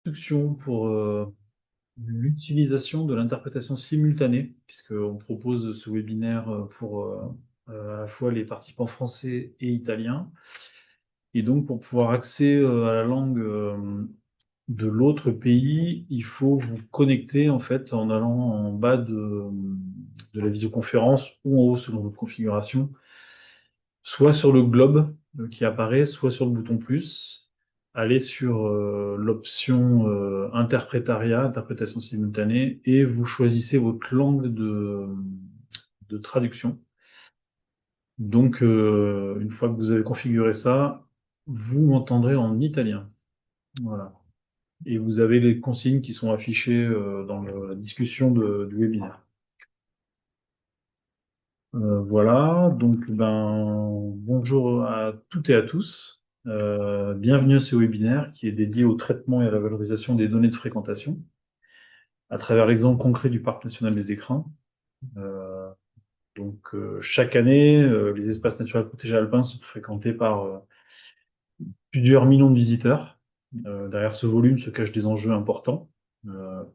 instructions pour l'utilisation de l'interprétation simultanée, puisqu'on propose ce webinaire pour à la fois les participants français et italiens. Et donc, pour pouvoir accéder à la langue de l'autre pays, il faut vous connecter en fait en allant en bas de la visioconférence ou en haut selon votre configuration, soit sur le globe qui apparaît, soit sur le bouton plus. Allez sur l'option interprétariat, interprétation simultanée, et vous choisissez votre langue de traduction. Donc, une fois que vous avez configuré ça, vous m'entendrez en italien. Voilà. Et vous avez les consignes qui sont affichées dans la discussion du webinaire. Voilà, donc bonjour à toutes et à tous. Bienvenue à ce webinaire qui est dédié au traitement et à la valorisation des données de fréquentation à travers l'exemple concret du Parc national des écrins. Chaque année, les espaces naturels protégés alpins sont fréquentés par plusieurs millions de visiteurs. Derrière ce volume se cachent des enjeux importants,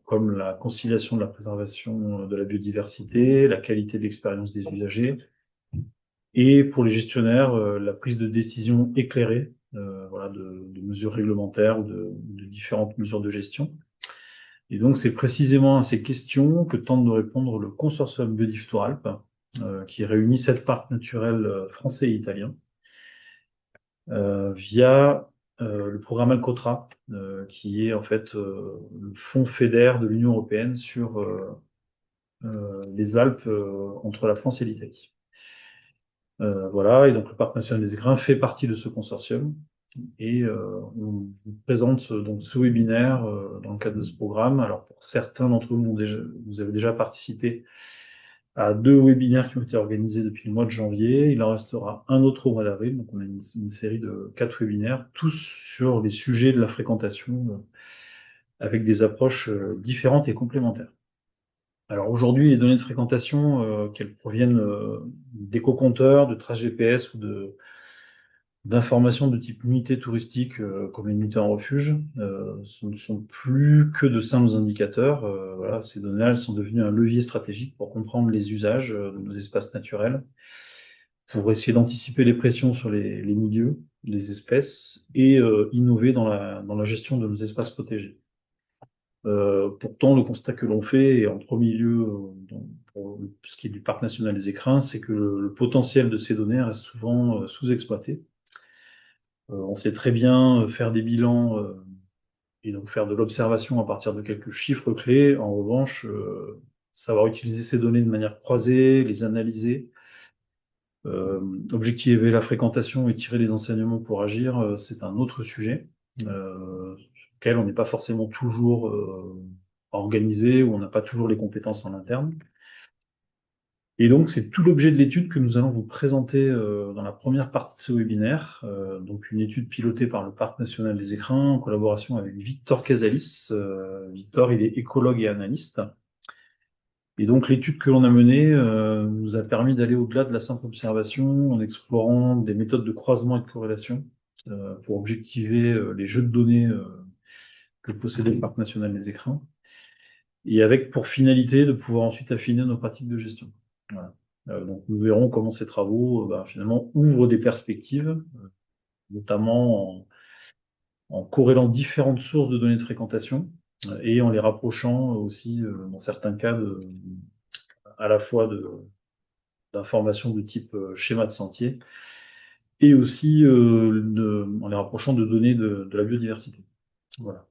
comme la conciliation de la préservation de la biodiversité, la qualité de l'expérience des usagers, et pour les gestionnaires, la prise de décision éclairée, voilà, de mesures réglementaires ou de différentes mesures de gestion. Et donc, c'est précisément à ces questions que tente de répondre le consortium Biodive Alpes, qui réunit 7 parcs naturels français et italiens, via le programme Alcotra, qui est en fait le fonds FEDER de l'Union européenne sur les Alpes entre la France et l'Italie. Voilà, et donc le Parc national des écrins fait partie de ce consortium. Et on vous présente donc ce webinaire dans le cadre de ce programme. Alors pour certains d'entre vous, vous avez déjà participé à 2 webinaires qui ont été organisés depuis le mois de janvier. Il en restera un autre au mois d'avril. Donc on a une série de 4 webinaires, tous sur les sujets de la fréquentation, avec des approches différentes et complémentaires. Alors aujourd'hui, les données de fréquentation, qu'elles proviennent d'éco-compteurs, de traces GPS ou d'informations de type unité touristique, comme les unités en refuge, ce ne sont plus que de simples indicateurs. Voilà, ces données, elles sont devenues un levier stratégique pour comprendre les usages de nos espaces naturels, pour essayer d'anticiper les pressions sur les milieux, les espèces, et innover dans la gestion de nos espaces protégés. Pourtant, le constat que l'on fait, et en premier lieu pour ce qui est du Parc national des écrins, c'est que le potentiel de ces données reste souvent sous-exploité. On sait très bien faire des bilans et donc faire de l'observation à partir de quelques chiffres clés. En revanche, savoir utiliser ces données de manière croisée, les analyser, objectiver la fréquentation et tirer les enseignements pour agir, c'est un autre sujet auquel on n'est pas forcément toujours organisé, ou on n'a pas toujours les compétences en interne. Et donc, c'est tout l'objet de l'étude que nous allons vous présenter dans la première partie de ce webinaire. Donc, une étude pilotée par le Parc national des écrins en collaboration avec Victor Casalis. Victor, il est écologue et analyste. Et donc, l'étude que l'on a menée nous a permis d'aller au-delà de la simple observation en explorant des méthodes de croisement et de corrélation pour objectiver les jeux de données que possédait le Parc national des écrins, et avec pour finalité de pouvoir ensuite affiner nos pratiques de gestion. Voilà. Donc nous verrons comment ces travaux finalement ouvrent des perspectives, notamment en corrélant différentes sources de données de fréquentation et en les rapprochant aussi, dans certains cas, à la fois d'informations de type schéma de sentier, et aussi en les rapprochant de données de la biodiversité. Voilà.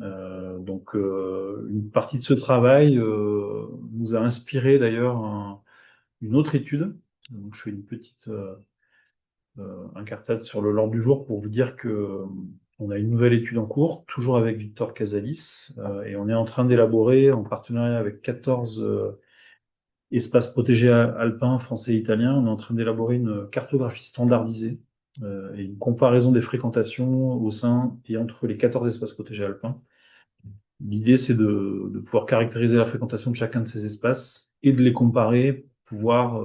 Une partie de ce travail nous a inspiré d'ailleurs une autre étude. Donc, je fais une petite incartade sur le l'ordre du jour pour vous dire que on a une nouvelle étude en cours, toujours avec Victor Casalis, et on est en train d'élaborer, en partenariat avec 14 espaces protégés alpins français et italiens, on est en train d'élaborer une cartographie standardisée et une comparaison des fréquentations au sein et entre les 14 espaces protégés alpins. L'idée, c'est de pouvoir caractériser la fréquentation de chacun de ces espaces et de les comparer, pouvoir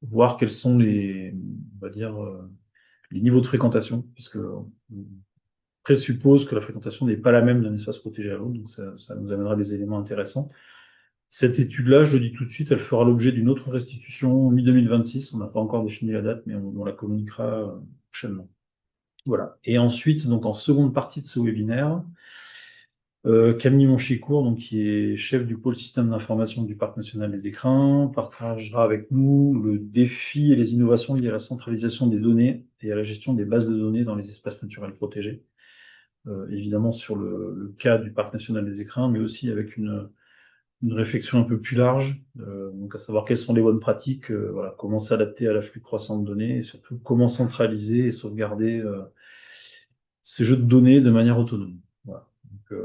voir quels sont on va dire, les niveaux de fréquentation, puisque présuppose que la fréquentation n'est pas la même d'un espace protégé à l'autre, donc ça nous amènera des éléments intéressants. Cette étude-là, je le dis tout de suite, elle fera l'objet d'une autre restitution mi-2026. On n'a pas encore défini la date, mais on la communiquera prochainement. Voilà. Et ensuite, donc en seconde partie de ce webinaire, Camille Monchicourt, donc, qui est chef du pôle système d'information du Parc national des Écrins, partagera avec nous le défi et les innovations liées à la centralisation des données et à la gestion des bases de données dans les espaces naturels protégés. Évidemment sur le cas du Parc national des Écrins, mais aussi avec une réflexion un peu plus large, donc à savoir quelles sont les bonnes pratiques, voilà, comment s'adapter à l'afflux croissant de données et surtout comment centraliser et sauvegarder ces jeux de données de manière autonome. Voilà. Donc,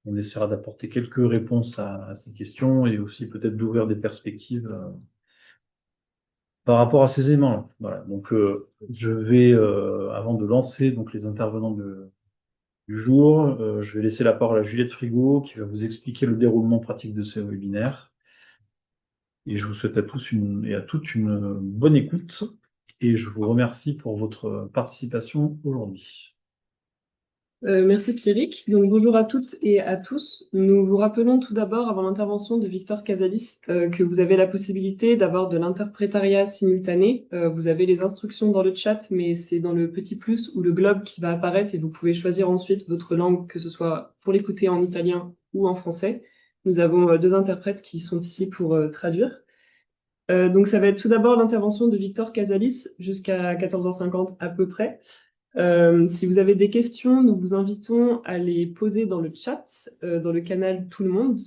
on essaiera d'apporter quelques réponses à ces questions et aussi peut-être d'ouvrir des perspectives par rapport à ces éléments-là. Voilà. Donc, je vais, avant de lancer donc les intervenants du jour, je vais laisser la parole à Juliette Frigo qui va vous expliquer le déroulement pratique de ce webinaire. Et je vous souhaite à tous et à toutes une bonne écoute et je vous remercie pour votre participation aujourd'hui. Merci Pierrick. Donc, bonjour à toutes et à tous. Nous vous rappelons tout d'abord, avant l'intervention de Victor Casalis, que vous avez la possibilité d'avoir de l'interprétariat simultané. Vous avez les instructions dans le chat, mais c'est dans le petit plus ou le globe qui va apparaître et vous pouvez choisir ensuite votre langue, que ce soit pour l'écouter en italien ou en français. Nous avons deux interprètes qui sont ici pour traduire. Donc ça va être tout d'abord l'intervention de Victor Casalis jusqu'à 14h50 à peu près. Si vous avez des questions, nous vous invitons à les poser dans le chat, dans le canal Tout le monde.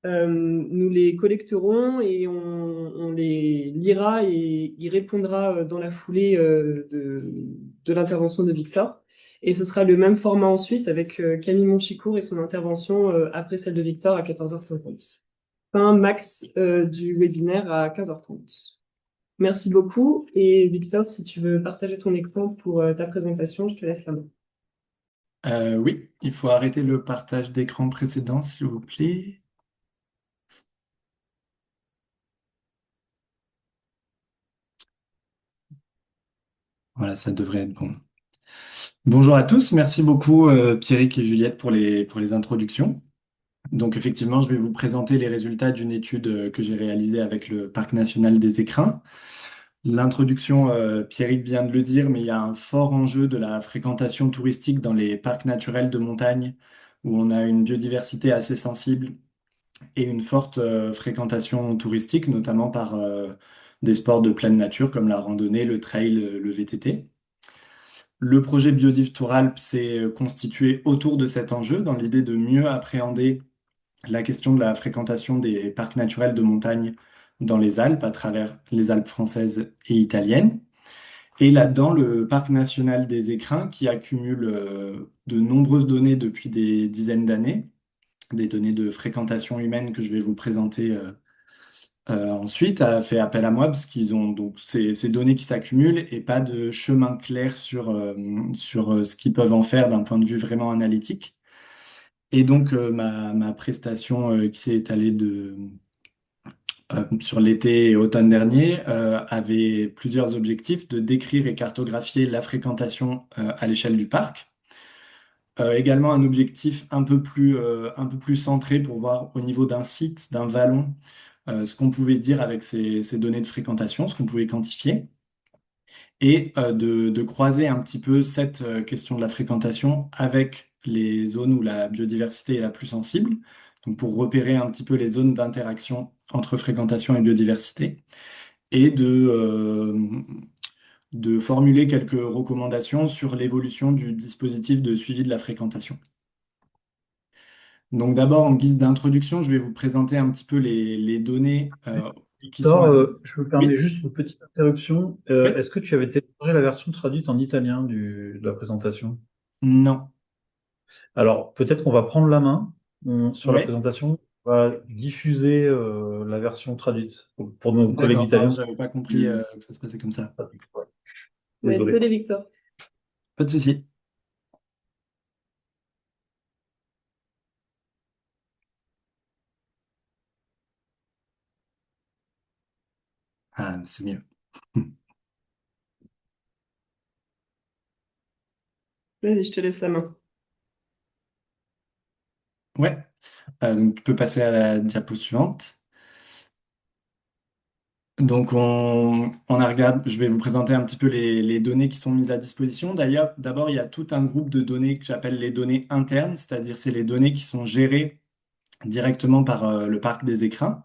Nous les collecterons et on les lira et y répondra dans la foulée de l'intervention de Victor. Et ce sera le même format ensuite avec Camille Monchicourt et son intervention après celle de Victor à 14h50. Fin max du webinaire à 15h30. Merci beaucoup. Et Victor, si tu veux partager ton écran pour ta présentation, je te laisse la main. Oui, il faut arrêter le partage d'écran précédent, s'il vous plaît. Voilà, ça devrait être bon. Bonjour à tous, merci beaucoup Pierrick et Juliette pour les introductions. Donc effectivement, je vais vous présenter les résultats d'une étude que j'ai réalisée avec le Parc national des Écrins. L'introduction, Pierrick vient de le dire, mais il y a un fort enjeu de la fréquentation touristique dans les parcs naturels de montagne, où on a une biodiversité assez sensible et une forte fréquentation touristique, notamment par des sports de pleine nature comme la randonnée, le trail, le VTT. Le projet Biodiv Touralp s'est constitué autour de cet enjeu dans l'idée de mieux appréhender la question de la fréquentation des parcs naturels de montagne dans les Alpes à travers les Alpes françaises et italiennes. Et là-dedans, le parc national des Écrins qui accumule de nombreuses données depuis des dizaines d'années, des données de fréquentation humaine que je vais vous présenter ensuite, a fait appel à moi parce qu'ils ont donc ces données qui s'accumulent et pas de chemin clair sur ce qu'ils peuvent en faire d'un point de vue vraiment analytique. Et donc ma prestation qui s'est étalée sur l'été et automne dernier avait plusieurs objectifs de décrire et cartographier la fréquentation à l'échelle du parc. Également un objectif un peu plus centré pour voir au niveau d'un site, d'un vallon, ce qu'on pouvait dire avec ces données de fréquentation, ce qu'on pouvait quantifier, et de croiser un petit peu cette question de la fréquentation avec les zones où la biodiversité est la plus sensible, donc pour repérer un petit peu les zones d'interaction entre fréquentation et biodiversité, et de formuler quelques recommandations sur l'évolution du dispositif de suivi de la fréquentation. Donc d'abord, en guise d'introduction, je vais vous présenter un petit peu les données qui sont... Victor, je me permets Oui, juste une petite interruption. oui, Est-ce que tu avais téléchargé la version traduite en italien de la présentation? non. Alors, peut-être qu'on va prendre la main sur la Oui, présentation. On va diffuser la version traduite pour nos collègues d'accord, pardon, italiens. j'avais pas compris Plus que ça se passait comme ça. pratique. Ouais. Ouais, Désolé. désolé, Victor. Pas de souci. Ah, c'est mieux. Vas-y, je te laisse la main. Ouais, donc tu peux passer à la diapo suivante. Donc, on a regardé, je vais vous présenter un petit peu les données qui sont mises à disposition. D'ailleurs, d'abord, il y a tout un groupe de données que j'appelle les données internes, c'est-à-dire c'est les données qui sont gérées directement par le parc des écrins,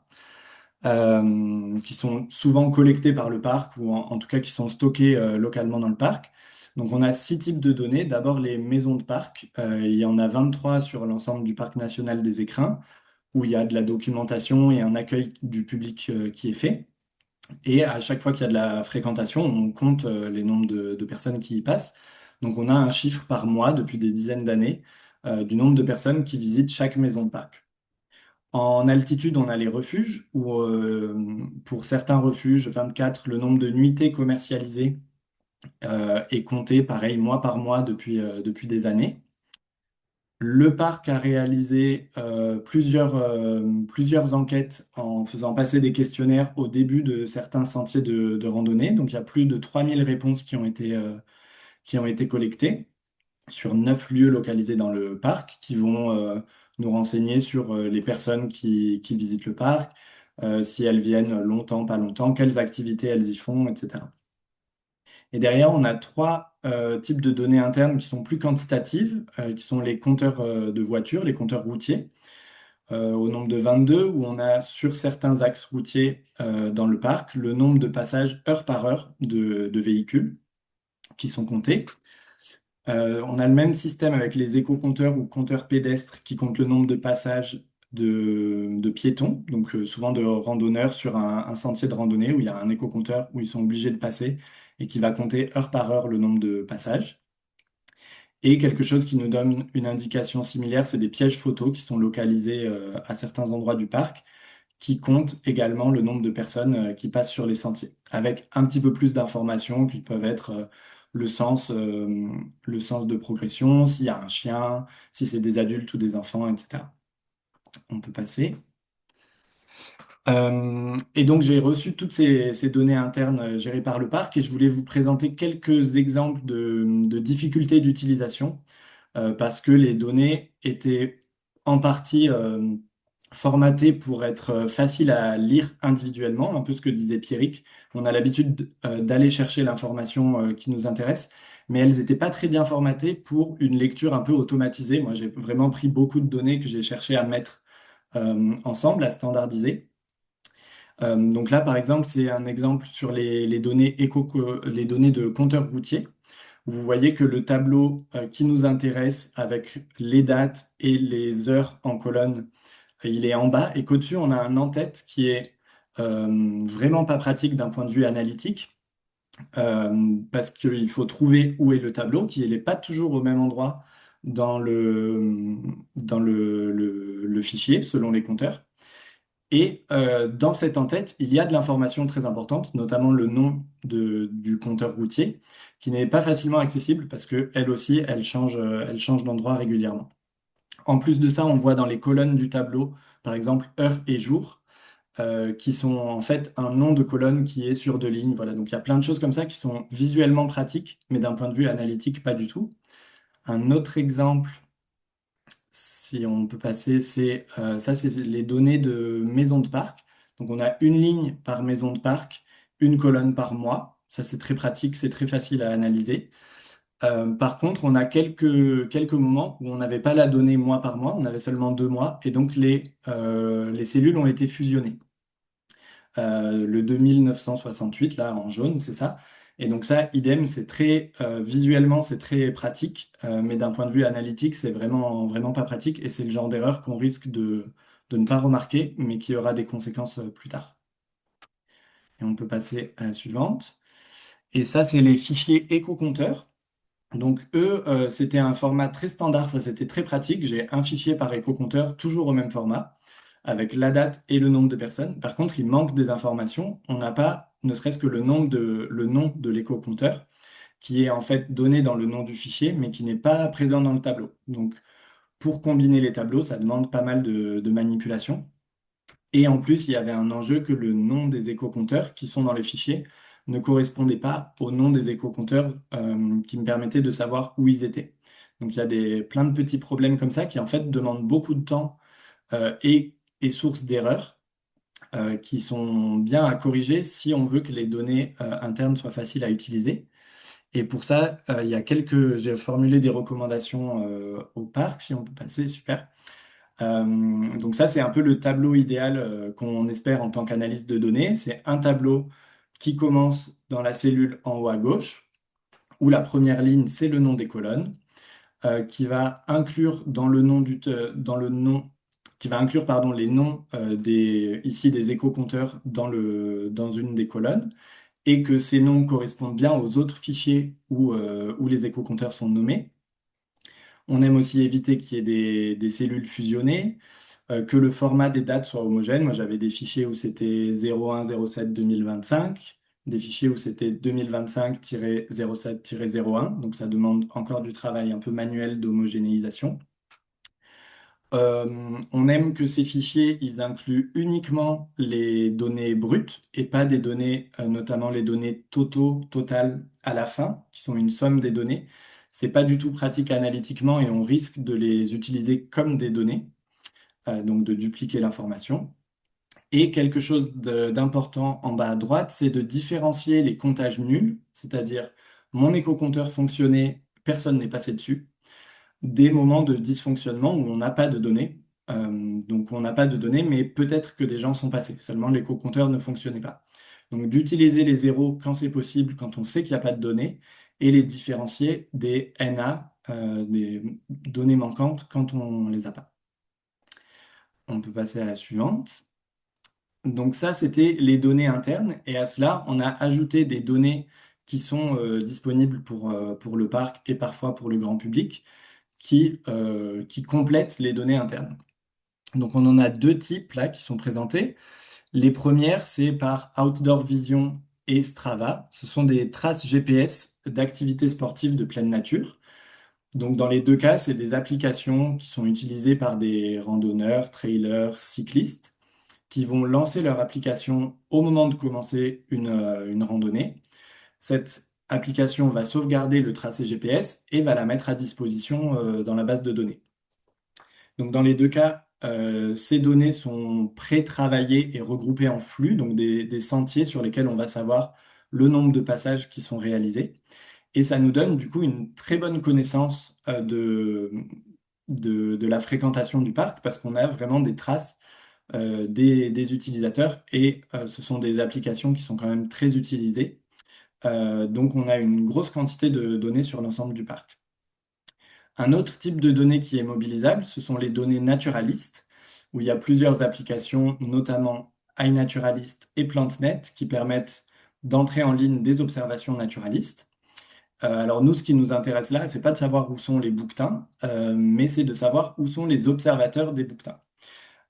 qui sont souvent collectées par le parc ou en tout cas qui sont stockées localement dans le parc. Donc, on a 6 types de données. D'abord, les maisons de parc. Il y en a 23 sur l'ensemble du parc national des écrins, où il y a de la documentation et un accueil du public qui est fait. Et à chaque fois qu'il y a de la fréquentation, on compte les nombres de personnes qui y passent. Donc on a un chiffre par mois depuis des dizaines d'années du nombre de personnes qui visitent chaque maison de Pâques. En altitude, on a les refuges, où pour certains refuges, 24, le nombre de nuitées commercialisées est compté, pareil, mois par mois depuis des années. Le parc a réalisé plusieurs enquêtes en faisant passer des questionnaires au début de certains sentiers de randonnée. Donc, il y a plus de 3000 réponses qui ont été collectées sur 9 lieux localisés dans le parc qui vont nous renseigner sur les personnes qui visitent le parc, si elles viennent longtemps, pas longtemps, quelles activités elles y font, etc. Et derrière, on a trois types de données internes qui sont plus quantitatives, qui sont les compteurs de voitures, les compteurs routiers, au nombre de 22, où on a sur certains axes routiers dans le parc le nombre de passages heure par heure de véhicules qui sont comptés. On a le même système avec les éco-compteurs ou compteurs pédestres qui comptent le nombre de passages de piétons, donc souvent de randonneurs sur un sentier de randonnée où il y a un éco-compteur où ils sont obligés de passer et qui va compter heure par heure le nombre de passages. Et quelque chose qui nous donne une indication similaire, c'est des pièges photos qui sont localisés à certains endroits du parc, qui comptent également le nombre de personnes qui passent sur les sentiers, avec un petit peu plus d'informations qui peuvent être le sens de progression, s'il y a un chien, si c'est des adultes ou des enfants, etc. On peut passer. Et donc j'ai reçu toutes ces données internes gérées par le parc et je voulais vous présenter quelques exemples de difficultés d'utilisation parce que les données étaient en partie formatées pour être faciles à lire individuellement, un peu ce que disait Pierrick. On a l'habitude d'aller chercher l'information qui nous intéresse, mais elles n'étaient pas très bien formatées pour une lecture un peu automatisée. Moi, j'ai vraiment pris beaucoup de données que j'ai cherché à mettre ensemble, à standardiser. Donc là, par exemple, c'est un exemple sur les données les données de compteurs routiers. Vous voyez que le tableau qui nous intéresse avec les dates et les heures en colonne, il est en bas et qu'au-dessus, on a un en-tête qui est vraiment pas pratique d'un point de vue analytique parce qu'il faut trouver où est le tableau, qui n'est pas toujours au même endroit dans le fichier selon les compteurs. Et dans cette en-tête, il y a de l'information très importante, notamment le nom du compteur routier, qui n'est pas facilement accessible parce que elle aussi, elle change d'endroit régulièrement. En plus de ça, on voit dans les colonnes du tableau, par exemple, heure et jour, qui sont en fait un nom de colonne qui est sur deux lignes. Voilà, donc il y a plein de choses comme ça qui sont visuellement pratiques, mais d'un point de vue analytique, pas du tout. Un autre exemple, si on peut passer, c'est ça, c'est les données de maison de parc. Donc on a une ligne par maison de parc, une colonne par mois. Ça, c'est très pratique, c'est très facile à analyser. Par contre, on a quelques moments où on n'avait pas la donnée mois par mois, on avait seulement 2 mois, et donc les cellules ont été fusionnées. Le 2968, là, en jaune, c'est ça. Et donc ça, idem, c'est très visuellement, c'est très pratique, mais d'un point de vue analytique, c'est vraiment, vraiment pas pratique, et c'est le genre d'erreur qu'on risque de ne pas remarquer, mais qui aura des conséquences plus tard. Et on peut passer à la suivante. Et ça, c'est les fichiers éco-compteurs. Donc eux, c'était un format très standard, ça c'était très pratique. J'ai un fichier par éco-compteur, toujours au même format, avec la date et le nombre de personnes. Par contre, il manque des informations. On n'a pas, ne serait-ce que le nom de l'éco-compteur, qui est en fait donné dans le nom du fichier, mais qui n'est pas présent dans le tableau. Donc pour combiner les tableaux, ça demande pas mal de manipulation. Et en plus, il y avait un enjeu que le nom des éco-compteurs qui sont dans les fichiers ne correspondait pas au nom des éco-compteurs qui me permettaient de savoir où ils étaient. Donc il y a plein de petits problèmes comme ça qui en fait demandent beaucoup de temps et source d'erreurs qui sont bien à corriger si on veut que les données internes soient faciles à utiliser. Et pour ça, j'ai formulé des recommandations au parc, si on peut passer, super. Donc ça, c'est un peu le tableau idéal qu'on espère en tant qu'analyste de données. C'est un tableau qui commence dans la cellule en haut à gauche, où la première ligne, c'est le nom des colonnes, qui va inclure dans le nom dans le nom, qui va inclure, pardon, les noms ici des écho-compteurs dans une des colonnes, et que ces noms correspondent bien aux autres fichiers où les écho-compteurs sont nommés. On aime aussi éviter qu'il y ait des cellules fusionnées, que le format des dates soit homogène. Moi, j'avais des fichiers où c'était 01-07-2025, des fichiers où c'était 2025-07-01, donc ça demande encore du travail un peu manuel d'homogénéisation. On aime que ces fichiers, ils incluent uniquement les données brutes et pas des données, notamment les données totales à la fin, qui sont une somme des données. C'est pas du tout pratique analytiquement et on risque de les utiliser comme des données, donc de dupliquer l'information. Et quelque chose d'important en bas à droite, c'est de différencier les comptages nuls, c'est-à-dire mon éco-compteur fonctionnait, personne n'est passé dessus, des moments de dysfonctionnement où on n'a pas de données. Donc on n'a pas de données, mais peut-être que des gens sont passés. Seulement l'éco-compteur ne fonctionnait pas. Donc d'utiliser les zéros quand c'est possible, quand on sait qu'il n'y a pas de données, et les différencier des NA, des données manquantes quand on les a pas. On peut passer à la suivante. Donc ça, c'était les données internes. Et à cela, on a ajouté des données qui sont disponibles pour le parc et parfois pour le grand public, qui complètent les données internes. Donc on en a deux types là qui sont présentés. Les premières, c'est par Outdoor Vision et Strava. Ce sont des traces GPS d'activités sportives de pleine nature. Donc dans les deux cas, c'est des applications qui sont utilisées par des randonneurs, trailers, cyclistes qui vont lancer leur application au moment de commencer une randonnée. Cette application va sauvegarder le tracé GPS et va la mettre à disposition dans la base de données. Donc dans les deux cas, ces données sont pré-travaillées et regroupées en flux, donc des sentiers sur lesquels on va savoir le nombre de passages qui sont réalisés. Et ça nous donne du coup une très bonne connaissance de la fréquentation du parc parce qu'on a vraiment des traces des utilisateurs et ce sont des applications qui sont quand même très utilisées. Donc on a une grosse quantité de données sur l'ensemble du parc. Un autre type de données qui est mobilisable, ce sont les données naturalistes, où il y a plusieurs applications, notamment iNaturalist et PlantNet, qui permettent d'entrer en ligne des observations naturalistes. Alors nous, ce qui nous intéresse là, c'est pas de savoir où sont les bouquetins, mais c'est de savoir où sont les observateurs des bouquetins.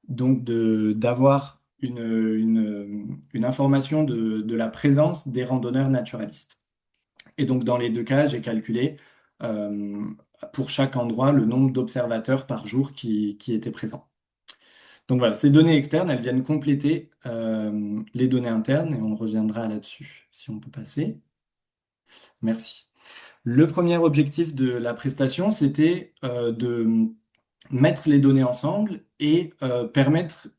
Donc d'avoir une information de la présence des randonneurs naturalistes. Et donc dans les deux cas, j'ai calculé euh, pour chaque endroit le nombre d'observateurs par jour qui étaient présents. Donc voilà, ces données externes, elles viennent compléter les données internes et on reviendra là-dessus si on peut passer. Merci. Le premier objectif de la prestation, c'était de mettre les données ensemble et permettre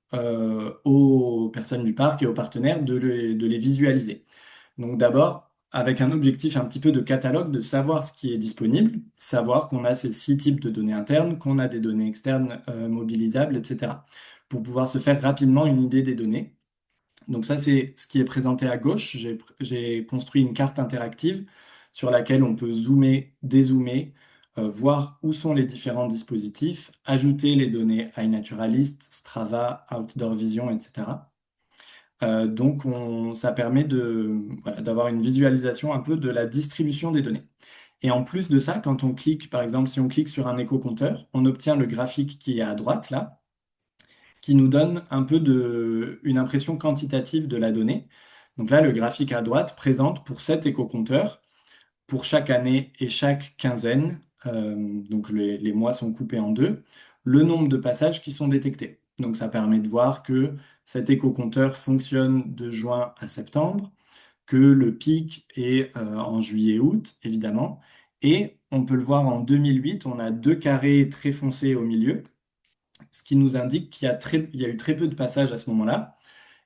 aux personnes du parc et aux partenaires de les visualiser. Donc d'abord, avec un objectif un petit peu de catalogue, de savoir ce qui est disponible, savoir qu'on a ces 6 types de données internes, qu'on a des données externes mobilisables, etc. Pour pouvoir se faire rapidement une idée des données. Donc ça, c'est ce qui est présenté à gauche. J'ai construit une carte interactive sur laquelle on peut zoomer, dézoomer, voir où sont les différents dispositifs, ajouter les données iNaturalist, Strava, Outdoor Vision, etc. Donc ça permet voilà, d'avoir une visualisation un peu de la distribution des données. Et en plus de ça, quand on clique, par exemple, si on clique sur un écho-compteur, on obtient le graphique qui est à droite, là, qui nous donne un peu une impression quantitative de la donnée. Donc là, le graphique à droite présente pour 7 éco-compteurs, pour chaque année et chaque quinzaine, donc les mois sont coupés en deux, le nombre de passages qui sont détectés. Donc ça permet de voir que cet éco-compteur fonctionne de juin à septembre, que le pic est en juillet-août, évidemment, Et on peut le voir en 2008, on a deux carrés très foncés au milieu, ce qui nous indique il y a eu très peu de passages à ce moment-là.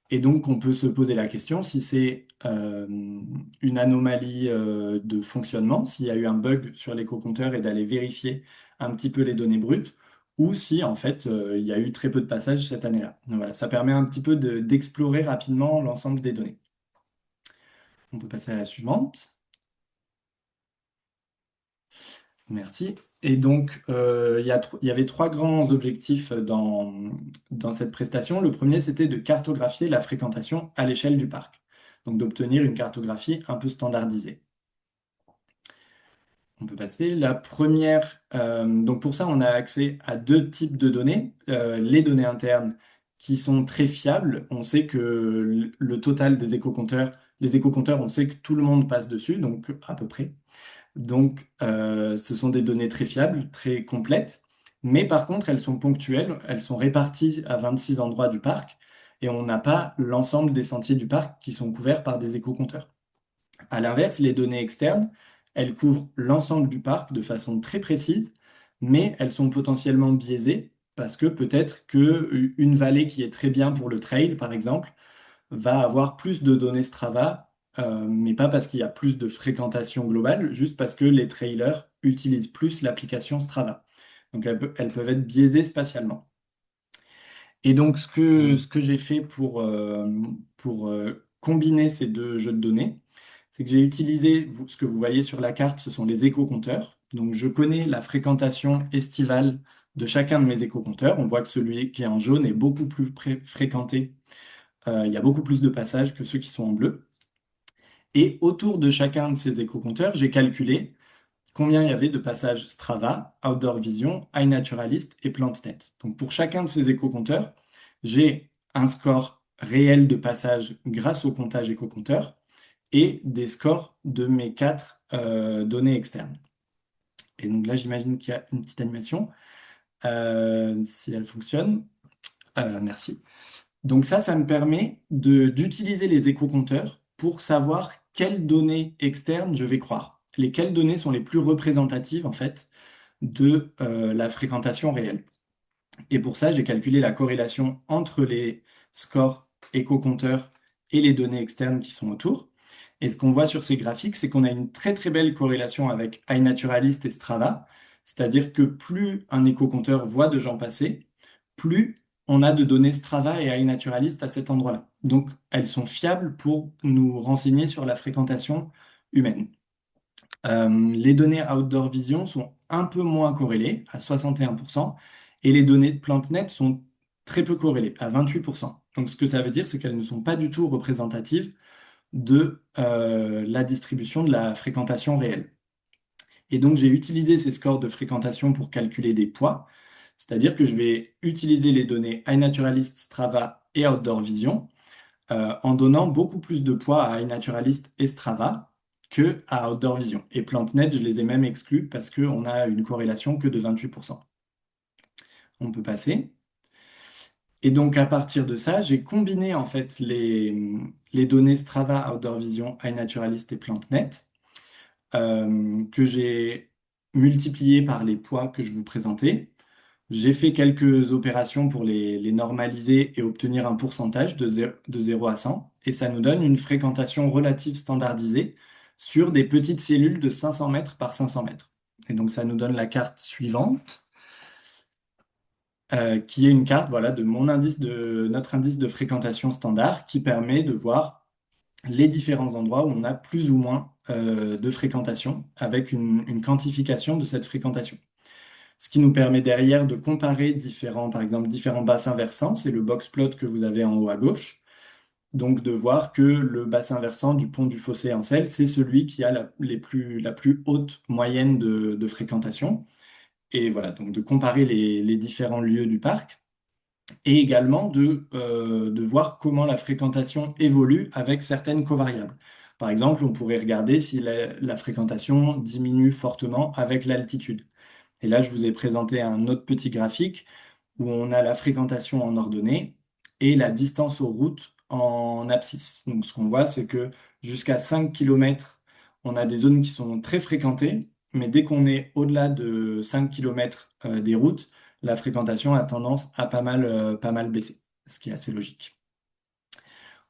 Et donc, on peut se poser la question si c'est une anomalie de fonctionnement, s'il y a eu un bug sur l'éco-compteur et d'aller vérifier un petit peu les données brutes, ou si en fait il y a eu très peu de passages cette année-là. Donc voilà, ça permet un petit peu d'explorer rapidement l'ensemble des données. On peut passer à la suivante. Merci. Et donc, il y avait trois grands objectifs dans cette prestation. Le premier, c'était de cartographier la fréquentation à l'échelle du parc, donc d'obtenir une cartographie un peu standardisée. On peut passer. La première, donc pour ça, on a accès à deux types de données. Les données internes qui sont très fiables. On sait que le total des éco-compteurs, les éco-compteurs, on sait que tout le monde passe dessus, donc à peu près. Donc, ce sont des données très fiables, très complètes, mais par contre, elles sont ponctuelles, elles sont réparties à 26 endroits du parc, et on n'a pas l'ensemble des sentiers du parc qui sont couverts par des éco-compteurs. À l'inverse, les données externes, elles couvrent l'ensemble du parc de façon très précise, mais elles sont potentiellement biaisées, parce que peut-être qu'une vallée qui est très bien pour le trail, par exemple, va avoir plus de données Strava, mais pas parce qu'il y a plus de fréquentation globale, juste parce que les trailers utilisent plus l'application Strava. Donc elles peuvent être biaisées spatialement. Et donc ce que j'ai fait pour combiner ces deux jeux de données, c'est que j'ai utilisé, ce que vous voyez sur la carte, ce sont les éco-compteurs. Donc je connais la fréquentation estivale de chacun de mes éco-compteurs. On voit que celui qui est en jaune est beaucoup plus fréquenté, il y a beaucoup plus de passages que ceux qui sont en bleu. Et autour de chacun de ces éco-compteurs, j'ai calculé combien il y avait de passages Strava, Outdoor Vision, iNaturalist et PlantNet. Donc pour chacun de ces éco-compteurs, j'ai un score réel de passage grâce au comptage éco-compteur et des scores de mes quatre données externes. Et donc là, j'imagine qu'il y a une petite animation. Si elle fonctionne. Merci. Donc ça me permet d'utiliser les éco-compteurs pour savoir quelles données externes je vais croire. Lesquelles données sont les plus représentatives, en fait, de la fréquentation réelle. Et pour ça, j'ai calculé la corrélation entre les scores éco-compteurs et les données externes qui sont autour. Et ce qu'on voit sur ces graphiques, c'est qu'on a une très très belle corrélation avec iNaturalist et Strava. C'est-à-dire que plus un éco-compteur voit de gens passer, plus on a de données Strava et iNaturalist à cet endroit-là. Donc, elles sont fiables pour nous renseigner sur la fréquentation humaine. Les données Outdoor Vision sont un peu moins corrélées, à 61%, et les données de PlantNet sont très peu corrélées, à 28%. Donc, ce que ça veut dire, c'est qu'elles ne sont pas du tout représentatives de la distribution de la fréquentation réelle. Et donc, j'ai utilisé ces scores de fréquentation pour calculer des poids, c'est-à-dire que je vais utiliser les données iNaturalist, Strava et Outdoor Vision en donnant beaucoup plus de poids à iNaturalist et Strava que à Outdoor Vision. Et PlantNet, je les ai même exclus parce qu'on a une corrélation que de 28%. On peut passer. Et donc, à partir de ça, j'ai combiné en fait les données Strava, Outdoor Vision, iNaturalist et PlantNet que j'ai multipliées par les poids que je vous présentais. J'ai fait quelques opérations pour les normaliser et obtenir un pourcentage de 0 à 100, et ça nous donne une fréquentation relative standardisée sur des petites cellules de 500 mètres par 500 mètres. Et donc ça nous donne la carte suivante, qui est une carte voilà, de notre indice de fréquentation standard, qui permet de voir les différents endroits où on a plus ou moins de fréquentation, avec une quantification de cette fréquentation. Ce qui nous permet derrière de comparer par exemple, différents bassins versants. C'est le box plot que vous avez en haut à gauche. Donc de voir que le bassin versant du pont du Fossé en Selle, c'est celui qui a la plus haute moyenne de fréquentation. Et voilà, donc de comparer les différents lieux du parc. Et également de voir comment la fréquentation évolue avec certaines covariables. Par exemple, on pourrait regarder si la fréquentation diminue fortement avec l'altitude. Et là, je vous ai présenté un autre petit graphique où on a la fréquentation en ordonnée et la distance aux routes en abscisse. Donc, ce qu'on voit, c'est que jusqu'à 5 km, on a des zones qui sont très fréquentées mais dès qu'on est au-delà de 5 km des routes, la fréquentation a tendance à pas mal baisser, ce qui est assez logique.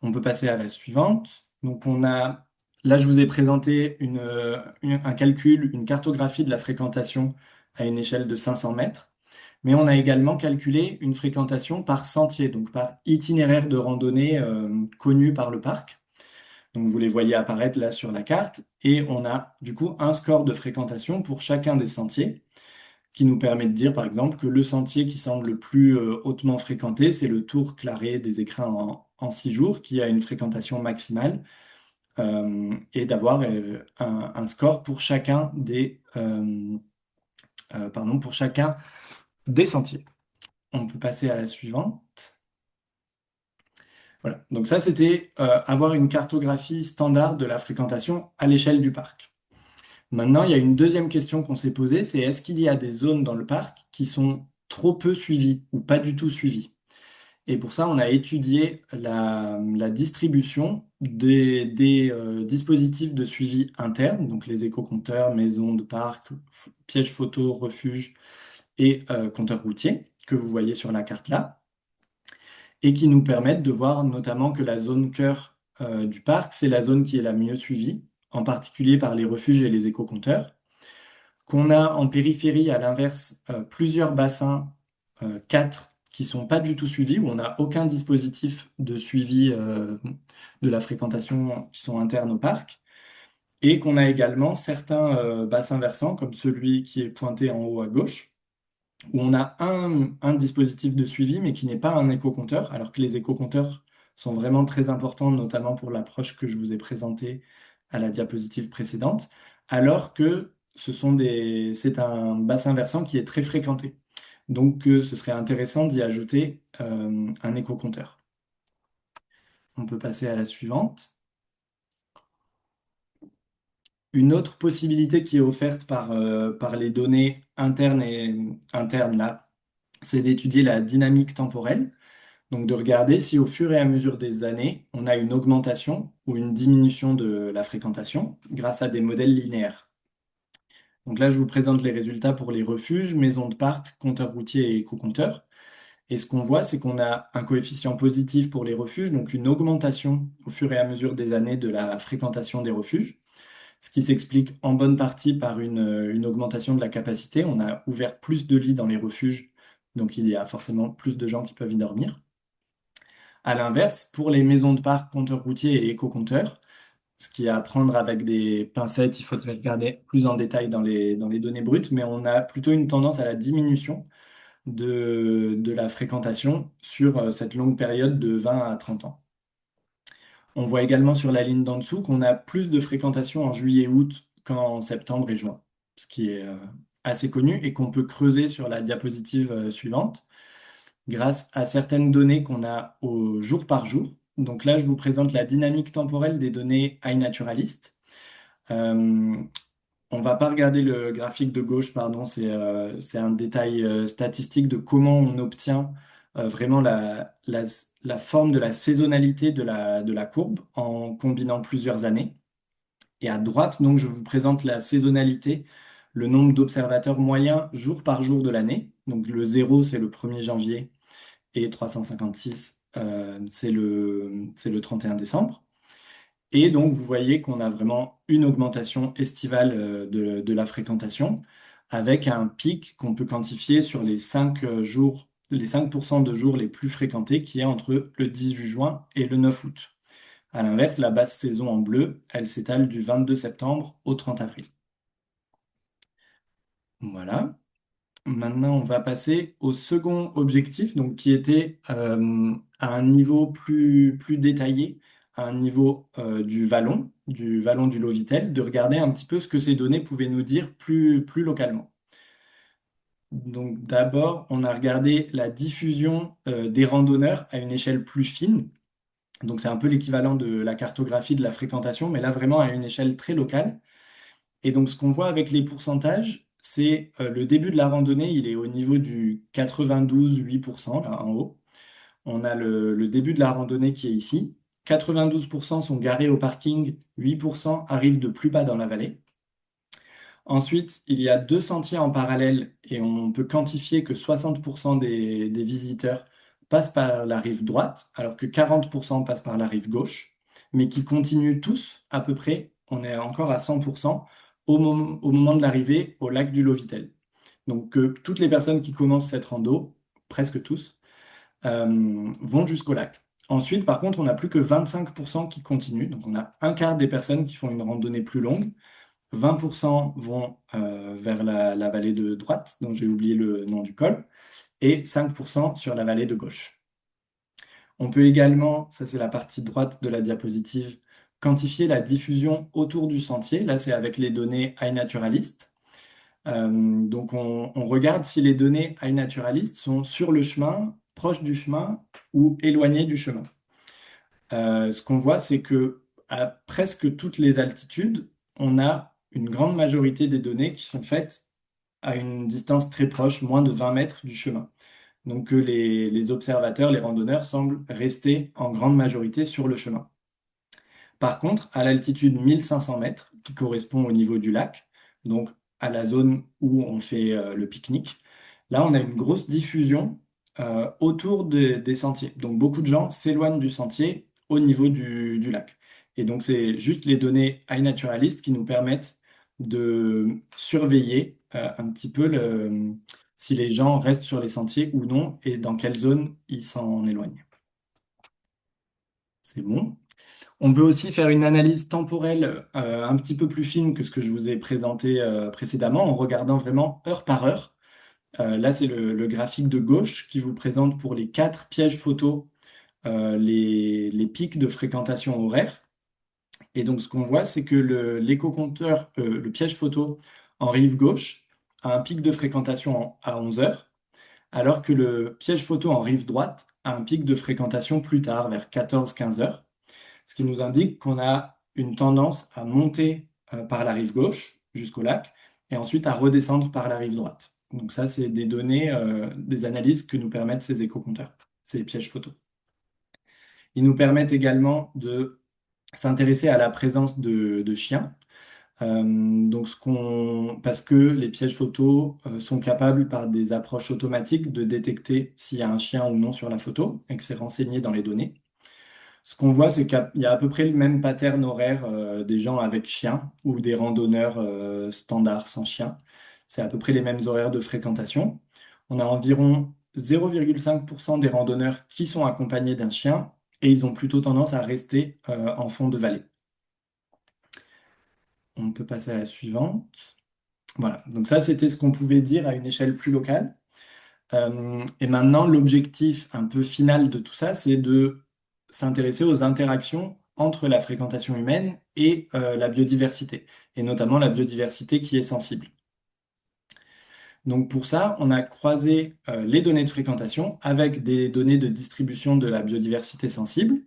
On peut passer à la suivante. Donc là je vous ai présenté un calcul, une cartographie de la fréquentation à une échelle de 500 mètres, mais on a également calculé une fréquentation par sentier, donc par itinéraire de randonnée connu par le parc. Donc vous les voyez apparaître là sur la carte, et on a du coup un score de fréquentation pour chacun des sentiers, qui nous permet de dire par exemple que le sentier qui semble le plus hautement fréquenté, c'est le Tour Claré des Écrins en 6 jours, qui a une fréquentation maximale, et d'avoir un score pour chacun des sentiers. On peut passer à la suivante. Voilà. Donc ça, c'était avoir une cartographie standard de la fréquentation à l'échelle du parc. Maintenant, il y a une deuxième question qu'on s'est posée, c'est est-ce qu'il y a des zones dans le parc qui sont trop peu suivies ou pas du tout suivies? Et pour ça, on a étudié la distribution des dispositifs de suivi interne, donc les éco-compteurs, maisons de parc, pièges photo, refuges et compteurs routiers, que vous voyez sur la carte là, et qui nous permettent de voir notamment que la zone cœur du parc, c'est la zone qui est la mieux suivie, en particulier par les refuges et les éco-compteurs. Qu'on a en périphérie, à l'inverse, plusieurs bassins, 4, qui sont pas du tout suivis, où on n'a aucun dispositif de suivi de la fréquentation qui sont internes au parc, et qu'on a également certains bassins versants, comme celui qui est pointé en haut à gauche, où on a un dispositif de suivi, mais qui n'est pas un éco-compteur, alors que les éco-compteurs sont vraiment très importants, notamment pour l'approche que je vous ai présentée à la diapositive précédente, alors que c'est un bassin versant qui est très fréquenté. Donc, ce serait intéressant d'y ajouter un éco-compteur. On peut passer à la suivante. Une autre possibilité qui est offerte par les données internes là, c'est d'étudier la dynamique temporelle. Donc de regarder si au fur et à mesure des années, on a une augmentation ou une diminution de la fréquentation grâce à des modèles linéaires. Donc là, je vous présente les résultats pour les refuges, maisons de parc, compteurs routiers et éco-compteurs. Et ce qu'on voit, c'est qu'on a un coefficient positif pour les refuges, donc une augmentation au fur et à mesure des années de la fréquentation des refuges, ce qui s'explique en bonne partie par une augmentation de la capacité. On a ouvert plus de lits dans les refuges, donc il y a forcément plus de gens qui peuvent y dormir. À l'inverse, pour les maisons de parc, compteurs routiers et éco-compteurs, ce qui est à prendre avec des pincettes, il faudrait regarder plus en détail dans les données brutes, mais on a plutôt une tendance à la diminution de la fréquentation sur cette longue période de 20 à 30 ans. On voit également sur la ligne d'en dessous qu'on a plus de fréquentation en juillet-août qu'en septembre et juin, ce qui est assez connu et qu'on peut creuser sur la diapositive suivante grâce à certaines données qu'on a au jour par jour. Donc là, je vous présente la dynamique temporelle des données iNaturalist. Euh, on va pas regarder le graphique de gauche, pardon, c'est un détail statistique de comment on obtient vraiment la forme de la saisonnalité de la courbe en combinant plusieurs années. Et à droite, donc, je vous présente la saisonnalité, le nombre d'observateurs moyens jour par jour de l'année. Donc le 0, c'est le 1er janvier et 356, c'est le 31 décembre. Et donc, vous voyez qu'on a vraiment une augmentation estivale de la fréquentation, avec un pic qu'on peut quantifier sur les 5 jours, les 5% de jours les plus fréquentés, qui est entre le 18 juin et le 9 août. À l'inverse, la basse saison en bleu, elle s'étale du 22 septembre au 30 avril. Voilà. Maintenant, on va passer au second objectif, donc qui était à un niveau plus détaillé, à un niveau du vallon du Lovitel, de regarder un petit peu ce que ces données pouvaient nous dire plus localement. Donc d'abord, on a regardé la diffusion des randonneurs à une échelle plus fine. Donc c'est un peu l'équivalent de la cartographie de la fréquentation, mais là vraiment à une échelle très locale. Et donc, ce qu'on voit avec les pourcentages, c'est le début de la randonnée, il est au niveau du 92,8%, là en haut. On a le début de la randonnée qui est ici. 92% sont garés au parking, 8% arrivent de plus bas dans la vallée. Ensuite, il y a deux sentiers en parallèle et on peut quantifier que 60% des visiteurs passent par la rive droite, alors que 40% passent par la rive gauche, mais qui continuent tous à peu près, on est encore à 100% au moment de l'arrivée au lac du Lovitel. Donc toutes les personnes qui commencent cette rando, presque tous, vont jusqu'au lac. Ensuite, par contre, on n'a plus que 25% qui continuent, donc on a un quart des personnes qui font une randonnée plus longue. 20% vont vers la vallée de droite, dont j'ai oublié le nom du col, et 5% sur la vallée de gauche. On peut également, ça c'est la partie droite de la diapositive, quantifier la diffusion autour du sentier. Là, c'est avec les données iNaturalist. Donc, on regarde si les données iNaturalist sont sur le chemin, proches du chemin ou éloignées du chemin. Ce qu'on voit, c'est que à presque toutes les altitudes, on a une grande majorité des données qui sont faites à une distance très proche, moins de 20 mètres du chemin. Donc que les observateurs, les randonneurs semblent rester en grande majorité sur le chemin. Par contre, à l'altitude 1500 mètres, qui correspond au niveau du lac, donc à la zone où on fait le pique-nique, là on a une grosse diffusion autour des sentiers. Donc beaucoup de gens s'éloignent du sentier au niveau du lac. Et donc c'est juste les données iNaturalist qui nous permettent de surveiller un petit peu si les gens restent sur les sentiers ou non et dans quelle zone ils s'en éloignent. C'est bon. On peut aussi faire une analyse temporelle un petit peu plus fine que ce que je vous ai présenté précédemment en regardant vraiment heure par heure. Là, c'est le graphique de gauche qui vous présente pour les 4 pièges photos les pics de fréquentation horaire. Et donc, ce qu'on voit, c'est que l'éco-compteur, le piège photo en rive gauche, a un pic de fréquentation à 11 heures, alors que le piège photo en rive droite a un pic de fréquentation plus tard, vers 14-15 heures, ce qui nous indique qu'on a une tendance à monter par la rive gauche jusqu'au lac et ensuite à redescendre par la rive droite. Donc ça, c'est des données, des analyses que nous permettent ces éco-compteurs, ces pièges photos. Ils nous permettent également de s'intéresser à la présence de chiens. Donc parce que les pièges photos sont capables par des approches automatiques de détecter s'il y a un chien ou non sur la photo et que c'est renseigné dans les données. Ce qu'on voit, c'est qu'il y a à peu près le même pattern horaire des gens avec chien ou des randonneurs standards sans chien. C'est à peu près les mêmes horaires de fréquentation. On a environ 0,5% des randonneurs qui sont accompagnés d'un chien et ils ont plutôt tendance à rester en fond de vallée. On peut passer à la suivante. Voilà, donc ça c'était ce qu'on pouvait dire à une échelle plus locale. Et maintenant, l'objectif un peu final de tout ça, c'est de s'intéresser aux interactions entre la fréquentation humaine et la biodiversité, et notamment la biodiversité qui est sensible. Donc pour ça, on a croisé les données de fréquentation avec des données de distribution de la biodiversité sensible,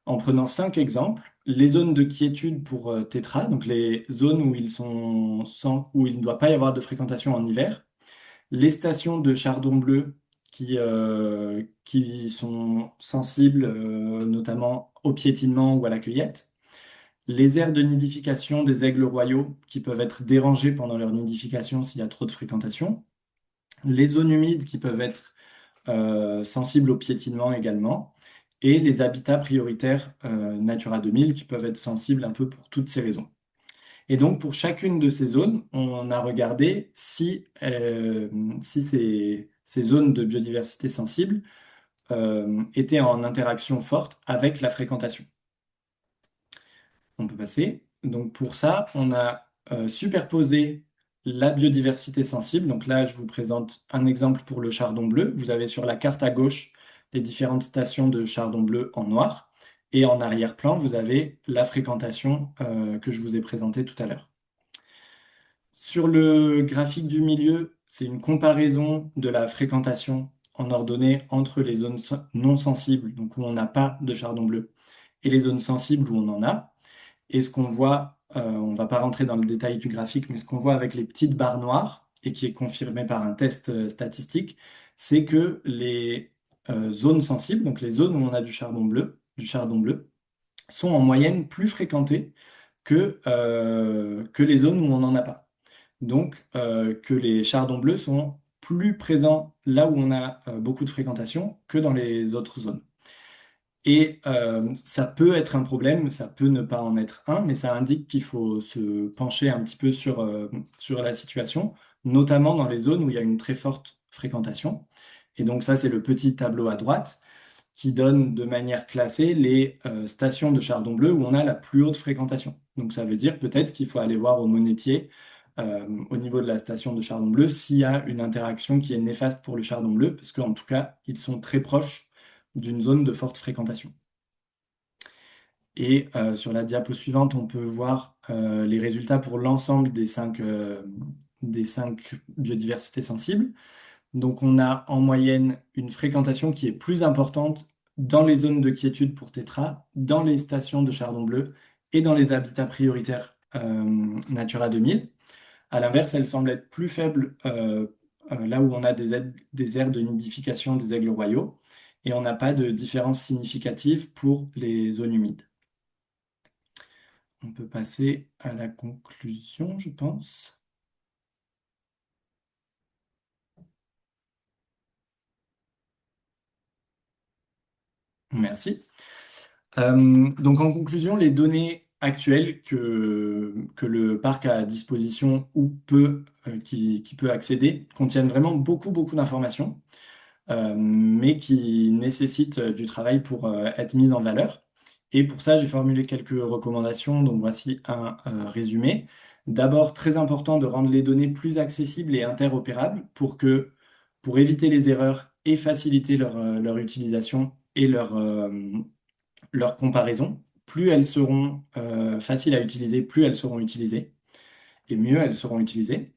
en prenant 5 exemples. Les zones de quiétude pour tétras, donc les zones où où il ne doit pas y avoir de fréquentation en hiver, les stations de chardon bleu qui sont sensibles notamment au piétinement ou à la cueillette, les aires de nidification des aigles royaux qui peuvent être dérangées pendant leur nidification s'il y a trop de fréquentation, les zones humides qui peuvent être sensibles au piétinement également, et les habitats prioritaires Natura 2000 qui peuvent être sensibles un peu pour toutes ces raisons. Et donc, pour chacune de ces zones, on a regardé si ces zones de biodiversité sensible étaient en interaction forte avec la fréquentation. On peut passer. Donc, pour ça, on a superposé la biodiversité sensible. Donc là, je vous présente un exemple pour le chardon bleu. Vous avez sur la carte à gauche les différentes stations de chardon bleu en noir. Et en arrière-plan, vous avez la fréquentation que je vous ai présentée tout à l'heure. Sur le graphique du milieu, c'est une comparaison de la fréquentation en ordonnée entre les zones non sensibles, donc où on n'a pas de chardon bleu, et les zones sensibles où on en a. Et ce qu'on voit, on ne va pas rentrer dans le détail du graphique, mais ce qu'on voit avec les petites barres noires, et qui est confirmé par un test statistique, c'est que les zones sensibles, donc les zones où on a du chardon bleu, sont en moyenne plus fréquentées que les zones où on n'en a pas. donc que les chardons bleus sont plus présents là où on a beaucoup de fréquentation que dans les autres zones. Et ça peut être un problème, ça peut ne pas en être un, mais ça indique qu'il faut se pencher un petit peu sur la situation, notamment dans les zones où il y a une très forte fréquentation. Et donc ça, c'est le petit tableau à droite qui donne de manière classée les stations de chardon bleu où on a la plus haute fréquentation. Donc ça veut dire peut-être qu'il faut aller voir au monétier au niveau de la station de chardon bleu s'il y a une interaction qui est néfaste pour le chardon bleu, parce qu'en tout cas, ils sont très proches d'une zone de forte fréquentation. Et sur la diapo suivante, on peut voir les résultats pour l'ensemble des cinq biodiversités sensibles. Donc on a en moyenne une fréquentation qui est plus importante dans les zones de quiétude pour tétras, dans les stations de chardon bleu et dans les habitats prioritaires Natura 2000. À l'inverse, elle semble être plus faible là où on a des aires de nidification des aigles royaux et on n'a pas de différence significative pour les zones humides. On peut passer à la conclusion, je pense. Merci. Donc en conclusion, les données actuelles que le parc a à disposition ou qui peut accéder contiennent vraiment beaucoup, beaucoup d'informations, mais qui nécessitent du travail pour être mises en valeur. Et pour ça, j'ai formulé quelques recommandations. Donc voici un résumé. D'abord, très important de rendre les données plus accessibles et interopérables pour éviter les erreurs et faciliter leur utilisation et leur comparaison. Plus elles seront faciles à utiliser, plus elles seront utilisées, et mieux elles seront utilisées.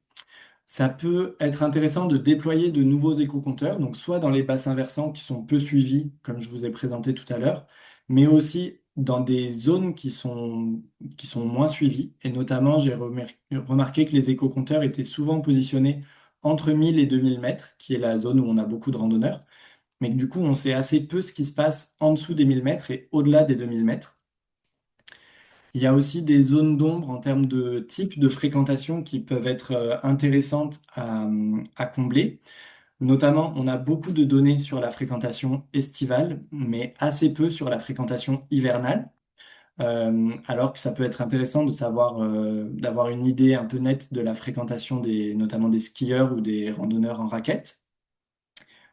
Ça peut être intéressant de déployer de nouveaux éco-compteurs, donc soit dans les bassins versants qui sont peu suivis, comme je vous ai présenté tout à l'heure, mais aussi dans des zones qui sont moins suivies. Et notamment, j'ai remarqué que les éco-compteurs étaient souvent positionnés entre 1000 et 2000 mètres, qui est la zone où on a beaucoup de randonneurs, mais que du coup, on sait assez peu ce qui se passe en dessous des 1000 mètres et au-delà des 2000 mètres. Il y a aussi des zones d'ombre en termes de type de fréquentation qui peuvent être intéressantes à combler. Notamment, on a beaucoup de données sur la fréquentation estivale, mais assez peu sur la fréquentation hivernale. Alors que ça peut être intéressant de savoir, d'avoir une idée un peu nette de la fréquentation notamment des skieurs ou des randonneurs en raquettes.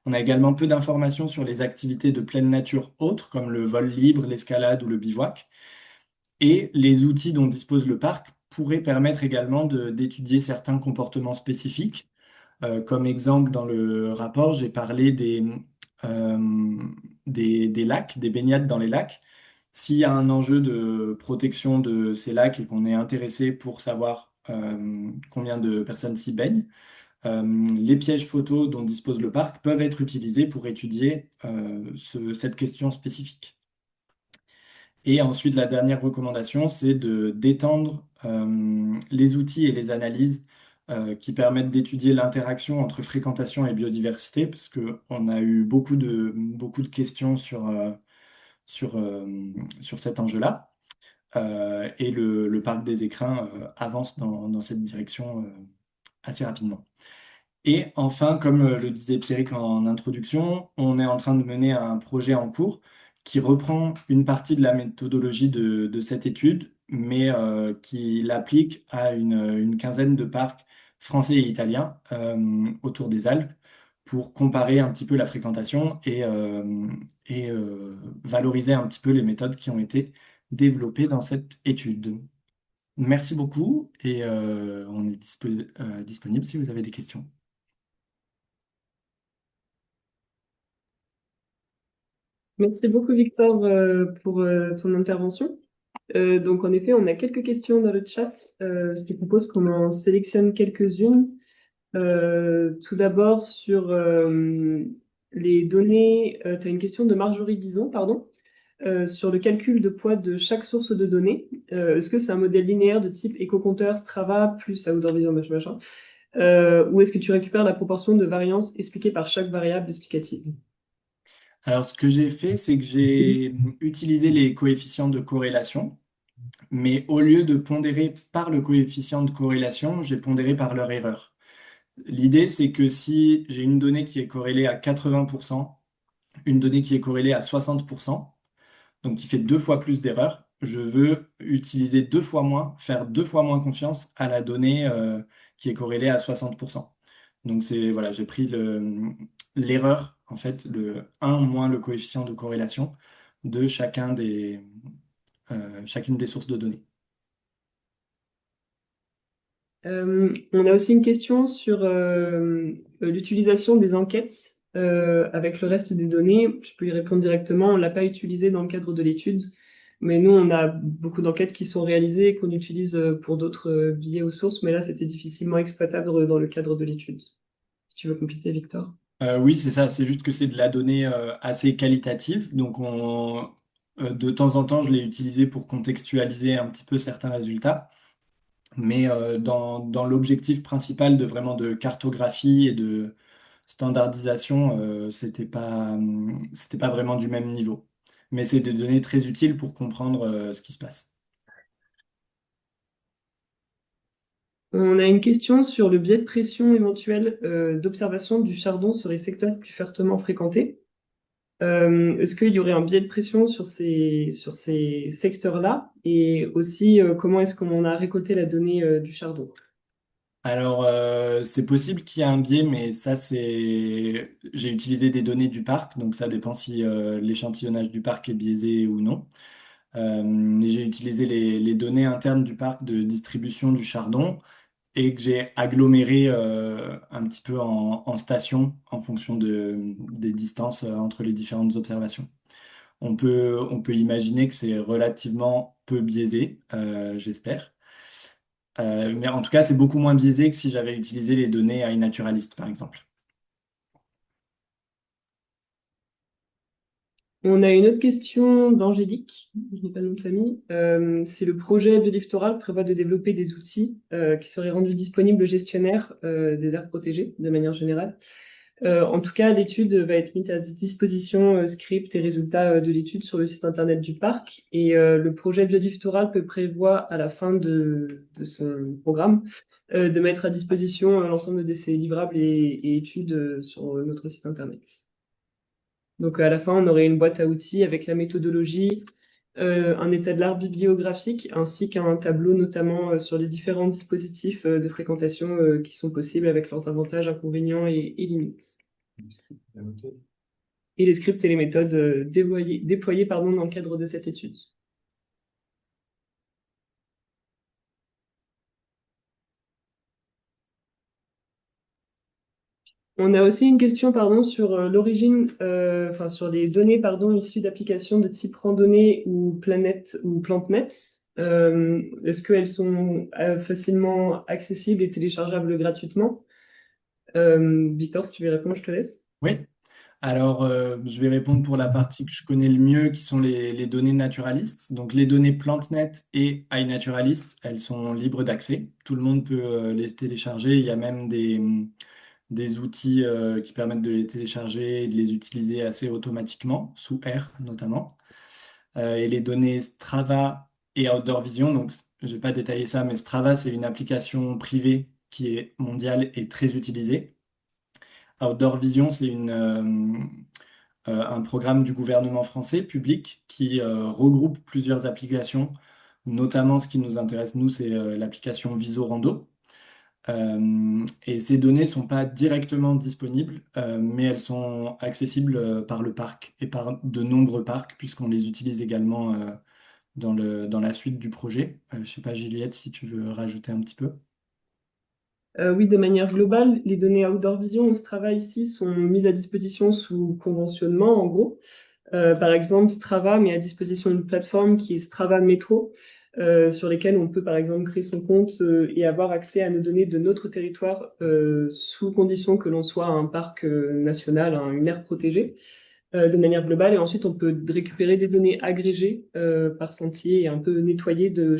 On a également peu d'informations sur les activités de pleine nature autres, comme le vol libre, l'escalade ou le bivouac. Et les outils dont dispose le parc pourraient permettre également d'étudier certains comportements spécifiques. Comme exemple, dans le rapport, j'ai parlé euh, des lacs, des baignades dans les lacs. S'il y a un enjeu de protection de ces lacs et qu'on est intéressé pour savoir combien de personnes s'y baignent, les pièges photos dont dispose le parc peuvent être utilisés pour étudier cette question spécifique. Et ensuite, la dernière recommandation, c'est d'étendre les outils et les analyses qui permettent d'étudier l'interaction entre fréquentation et biodiversité, parce qu'on a eu beaucoup de questions sur, sur cet enjeu-là. Et le parc des écrins avance dans cette direction assez rapidement. Et enfin, comme le disait Pierrick en introduction, on est en train de mener un projet en cours qui reprend une partie de la méthodologie de cette étude, mais qui l'applique à une quinzaine de parcs français et italiens autour des Alpes pour comparer un petit peu la fréquentation et valoriser un petit peu les méthodes qui ont été développées dans cette étude. Merci beaucoup et on est disponible si vous avez des questions. Merci beaucoup, Victor, pour ton intervention. Donc, en effet, on a quelques questions dans le chat. Je te propose qu'on en sélectionne quelques-unes. Tout d'abord, sur les données, tu as une question de Marjorie Bison, pardon, sur le calcul de poids de chaque source de données. Est-ce que c'est un modèle linéaire de type éco-compteur, Strava, plus Outdoor Vision, machin, machin, ou est-ce que tu récupères la proportion de variance expliquée par chaque variable explicative? Alors, ce que j'ai fait, c'est que j'ai utilisé les coefficients de corrélation Mais au lieu de pondérer par le coefficient de corrélation, j'ai pondéré par leur erreur. L'idée, c'est que si j'ai une donnée qui est corrélée à 80%, une donnée qui est corrélée à 60%, donc qui fait 2 fois plus d'erreurs, je veux utiliser 2 fois moins, faire 2 fois moins confiance à la donnée qui est corrélée à 60%. Donc voilà, j'ai pris l'erreur, en fait, le 1 moins le coefficient de corrélation de chacune des sources de données. On a aussi une question sur l'utilisation des enquêtes avec le reste des données. Je peux y répondre directement. On l'a pas utilisé dans le cadre de l'étude, mais nous, on a beaucoup d'enquêtes qui sont réalisées et qu'on utilise pour d'autres billets aux sources, mais là, c'était difficilement exploitable dans le cadre de l'étude. Si tu veux compléter, Victor. Oui, c'est ça, c'est juste que c'est de la donnée assez qualitative. Donc, de temps en temps, je l'ai utilisé pour contextualiser un petit peu certains résultats. Mais dans l'objectif principal de vraiment de cartographie et de standardisation, c'était pas vraiment du même niveau. Mais c'est des données très utiles pour comprendre ce qui se passe. On a une question sur le biais de pression éventuel d'observation du chardon sur les secteurs plus fortement fréquentés. Est-ce qu'il y aurait un biais de pression sur ces secteurs-là? Et aussi, comment est-ce qu'on a récolté la donnée du chardon? Alors, c'est possible qu'il y ait un biais, mais j'ai utilisé des données du parc, donc ça dépend si l'échantillonnage du parc est biaisé ou non. J'ai utilisé les données internes du parc de distribution du chardon et que j'ai aggloméré un petit peu en station en fonction des distances entre les différentes observations. On peut imaginer que c'est relativement peu biaisé, j'espère. Mais en tout cas, c'est beaucoup moins biaisé que si j'avais utilisé les données iNaturalist, par exemple. On a une autre question d'Angélique, je n'ai pas le nom de famille. Si le projet Bioliftoral prévoit de développer des outils qui seraient rendus disponibles aux gestionnaires des aires protégées de manière générale. En tout cas, l'étude va être mise à disposition, script et résultats de l'étude sur le site internet du parc. Et le projet Bioliftoral peut prévoir à la fin de son programme de mettre à disposition l'ensemble de ses livrables et études sur notre site internet. Donc à la fin, on aurait une boîte à outils avec la méthodologie, un état de l'art bibliographique, ainsi qu'un tableau notamment sur les différents dispositifs de fréquentation qui sont possibles avec leurs avantages, inconvénients et limites. Et les scripts et les méthodes déployés dans le cadre de cette étude. On a aussi une question sur l'origine, enfin sur les données issues d'applications de type randonnée ou planète ou PlanteNet. Est-ce qu'elles sont facilement accessibles et téléchargeables gratuitement? Victor, si tu veux répondre, je te laisse. Oui. Alors, je vais répondre pour la partie que je connais le mieux, qui sont les données naturalistes. Donc, les données PlanteNet et iNaturalist, elles sont libres d'accès. Tout le monde peut les télécharger. Il y a même des outils qui permettent de les télécharger et de les utiliser assez automatiquement, sous R notamment. Et les données Strava et Outdoor Vision, donc je vais pas détailler ça, mais Strava, c'est une application privée qui est mondiale et très utilisée. Outdoor Vision, c'est un programme du gouvernement français public qui regroupe plusieurs applications. Notamment, ce qui nous intéresse, nous, c'est l'application Visorando. Et ces données ne sont pas directement disponibles, mais elles sont accessibles par le parc et par de nombreux parcs, puisqu'on les utilise également dans la suite du projet. Je ne sais pas, Juliette, si tu veux rajouter un petit peu. Oui, de manière globale, les données Outdoor Vision, Strava ici, sont mises à disposition sous conventionnement, en gros. Par exemple, Strava met à disposition une plateforme qui est Strava Métro, sur lesquelles on peut par exemple créer son compte et avoir accès à nos données de notre territoire sous condition que l'on soit un parc national, une aire protégée de manière globale. Et ensuite, on peut récupérer des données agrégées par sentier et un peu nettoyer de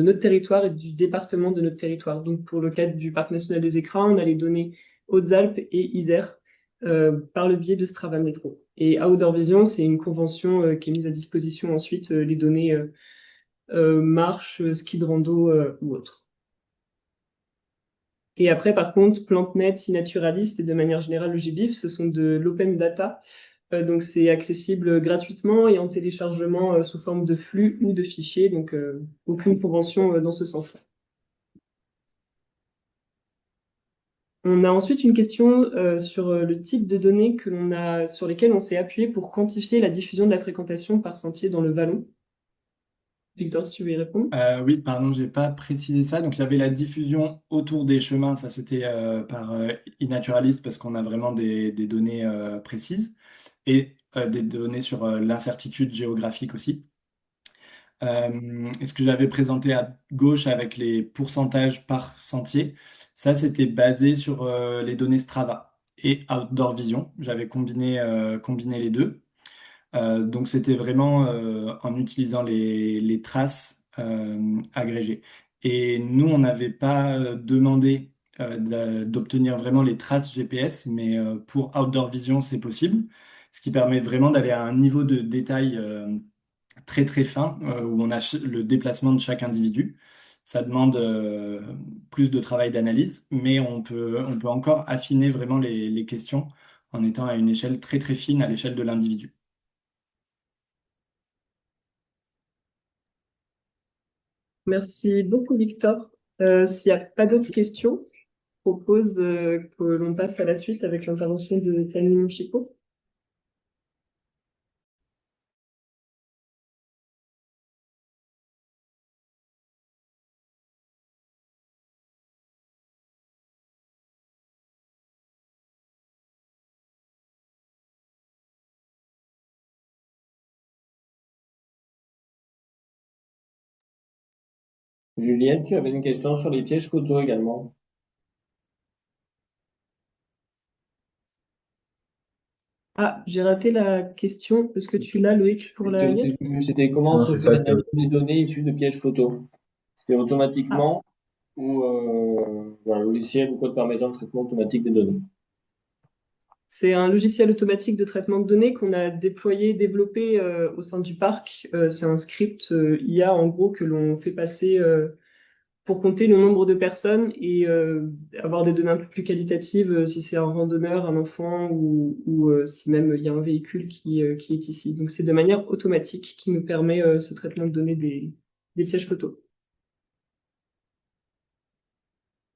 notre territoire et du département de notre territoire. Donc, pour le cadre du parc national des Écrins, on a les données Hautes-Alpes et Isère par le biais de Strava Métro. Et Outdoor Vision, c'est une convention qui est mise à disposition ensuite les données marche, ski de rando ou autre. Et après, par contre, PlanteNet, iNaturalist et de manière générale le GBIF, ce sont de l'open data. Donc c'est accessible gratuitement et en téléchargement sous forme de flux ou de fichiers. Donc aucune convention dans ce sens-là. On a ensuite une question sur le type de données sur lesquelles on s'est appuyé pour quantifier la diffusion de la fréquentation par sentier dans le vallon. Victor, si tu veux y répondre. Oui, pardon, j'ai pas précisé ça. Donc, il y avait la diffusion autour des chemins. Ça, c'était par iNaturalist parce qu'on a vraiment des données précises et des données sur l'incertitude géographique aussi. Et ce que j'avais présenté à gauche avec les pourcentages par sentier, ça, c'était basé sur les données Strava et Outdoor Vision. J'avais combiné les deux. Donc c'était vraiment en utilisant les traces agrégées. Et nous, on n'avait pas demandé d'obtenir vraiment les traces GPS, mais pour Outdoor Vision, c'est possible, ce qui permet vraiment d'aller à un niveau de détail très très fin où on a le déplacement de chaque individu. Ça demande plus de travail d'analyse, mais on peut encore affiner vraiment les questions en étant à une échelle très très fine, à l'échelle de l'individu. Merci beaucoup, Victor. S'il n'y a pas d'autres questions, je propose que l'on passe à la suite avec l'intervention de Camille Monchico. Juliette, tu avais une question sur les pièges photo également. Ah, j'ai raté la question. Est-ce que tu l'as, Loïc, pour la C'était au lire? début, c'était comment Non, se c'est fait ça, c'est l'analyse des données issues de pièges photo? C'était Ah, automatiquement ou un logiciel ou code permettant le traitement automatique des données? c'est un logiciel automatique de traitement de données qu'on a déployé, développé au sein du parc. C'est un script IA, en gros, que l'on fait passer pour compter le nombre de personnes et avoir des données un peu plus qualitatives si c'est un randonneur, un enfant ou si même il y a un véhicule qui est ici. Donc c'est de manière automatique qui nous permet ce traitement de données des pièges photos.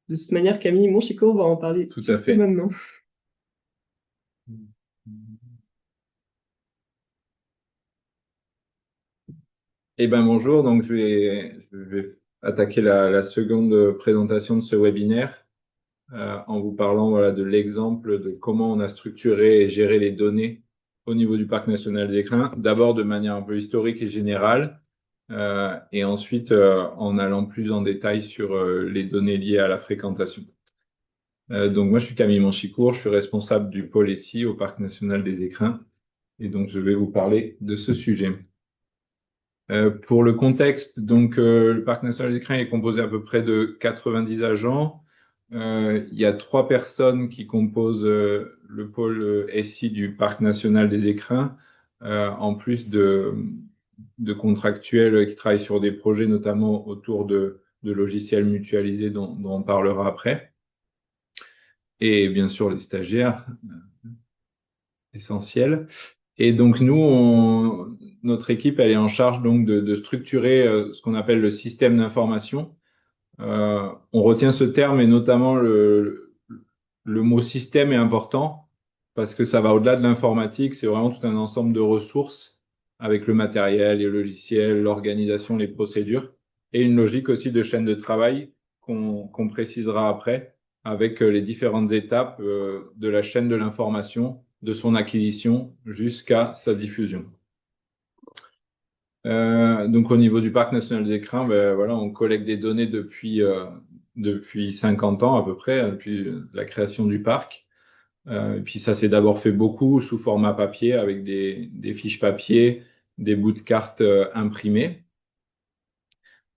De toute manière, Camille Monchico, on va en parler tout à juste fait. maintenant. Eh ben bonjour, donc je vais attaquer la seconde présentation de ce webinaire en vous parlant voilà, de l'exemple de comment on a structuré et géré les données au niveau du Parc national des Écrins. D'abord de manière un peu historique et générale, et ensuite en allant plus en détail sur les données liées à la fréquentation. Donc moi je suis Camille Manchicourt, je suis responsable du pôle SI au Parc national des Écrins, et donc je vais vous parler de ce sujet. Pour le contexte, donc le parc national des Écrins est composé à peu près de 90 agents. Il y a 3 personnes qui composent le pôle SI du parc national des Écrins, en plus de contractuels qui travaillent sur des projets, notamment autour de logiciels mutualisés dont on parlera après. Et bien sûr les stagiaires, essentiels. Et donc nous, notre équipe, elle est en charge donc de structurer ce qu'on appelle le système d'information. On retient ce terme et notamment le mot système est important parce que ça va au-delà de l'informatique. C'est vraiment tout un ensemble de ressources avec le matériel, les logiciels, l'organisation, les procédures et une logique aussi de chaîne de travail qu'on précisera après avec les différentes étapes de la chaîne de l'information, de son acquisition jusqu'à sa diffusion. Donc au niveau du parc national des Écrins, ben, voilà, on collecte des données depuis 50 ans à peu près, depuis la création du parc. Et puis ça s'est d'abord fait beaucoup sous format papier avec des fiches papier, des bouts de cartes imprimés.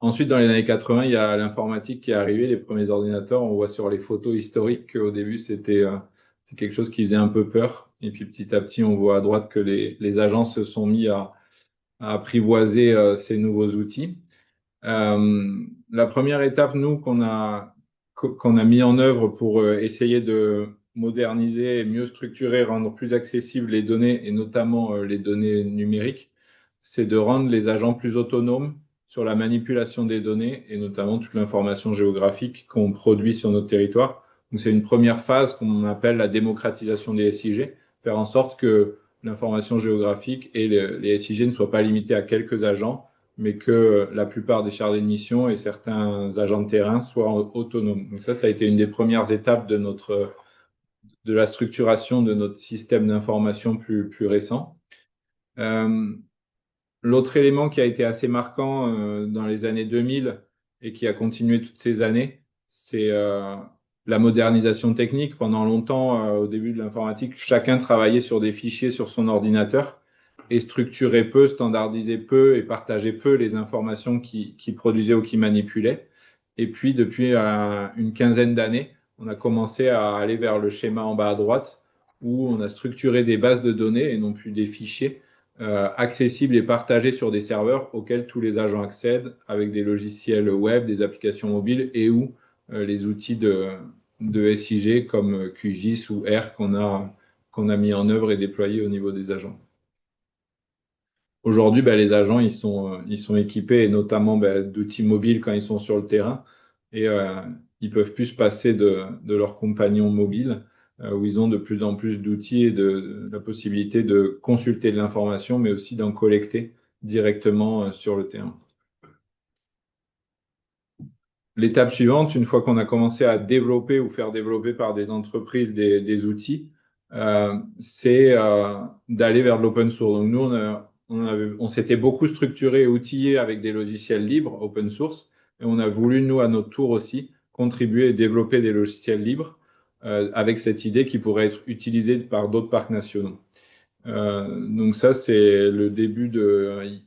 Ensuite, dans les années 80, il y a l'informatique qui est arrivée, les premiers ordinateurs. On voit sur les photos historiques qu'au début, c'est quelque chose qui faisait un peu peur. Et puis petit à petit, on voit à droite que les agences se sont mis à apprivoiser ces nouveaux outils. La première étape, nous, qu'on a mis en œuvre pour essayer de moderniser et mieux structurer, rendre plus accessibles les données et notamment les données numériques, c'est de rendre les agents plus autonomes sur la manipulation des données et notamment toute l'information géographique qu'on produit sur notre territoire. Donc, c'est une première phase qu'on appelle la démocratisation des SIG, faire en sorte que l'information géographique et les SIG ne soient pas limités à quelques agents, mais que la plupart des chargés de mission et certains agents de terrain soient autonomes. Donc ça a été une des premières étapes de la structuration de notre système d'information plus récent. L'autre élément qui a été assez marquant dans les années 2000 et qui a continué toutes ces années, c'est la modernisation technique. Pendant longtemps, au début de l'informatique, chacun travaillait sur des fichiers sur son ordinateur et structurait peu, standardisait peu et partageait peu les informations qu'il produisait ou qu'il manipulait. Et puis, depuis une quinzaine d'années, on a commencé à aller vers le schéma en bas à droite où on a structuré des bases de données et non plus des fichiers accessibles et partagés sur des serveurs auxquels tous les agents accèdent avec des logiciels web, des applications mobiles et ou les outils de SIG comme QGIS ou R qu'on a mis en œuvre et déployé au niveau des agents. Aujourd'hui, les agents, ils sont équipés, et notamment d'outils mobiles quand ils sont sur le terrain, et ils peuvent plus se passer de leurs compagnons mobiles, où ils ont de plus en plus d'outils et de la possibilité de consulter de l'information, mais aussi d'en collecter directement sur le terrain. L'étape suivante, une fois qu'on a commencé à développer ou faire développer par des entreprises des outils, c'est d'aller vers de l'open source. Donc nous, on s'était beaucoup structuré et outillé avec des logiciels libres, open source, et on a voulu, nous, à notre tour aussi, contribuer et développer des logiciels libres avec cette idée qui pourrait être utilisée par d'autres parcs nationaux. Donc ça, c'est le début de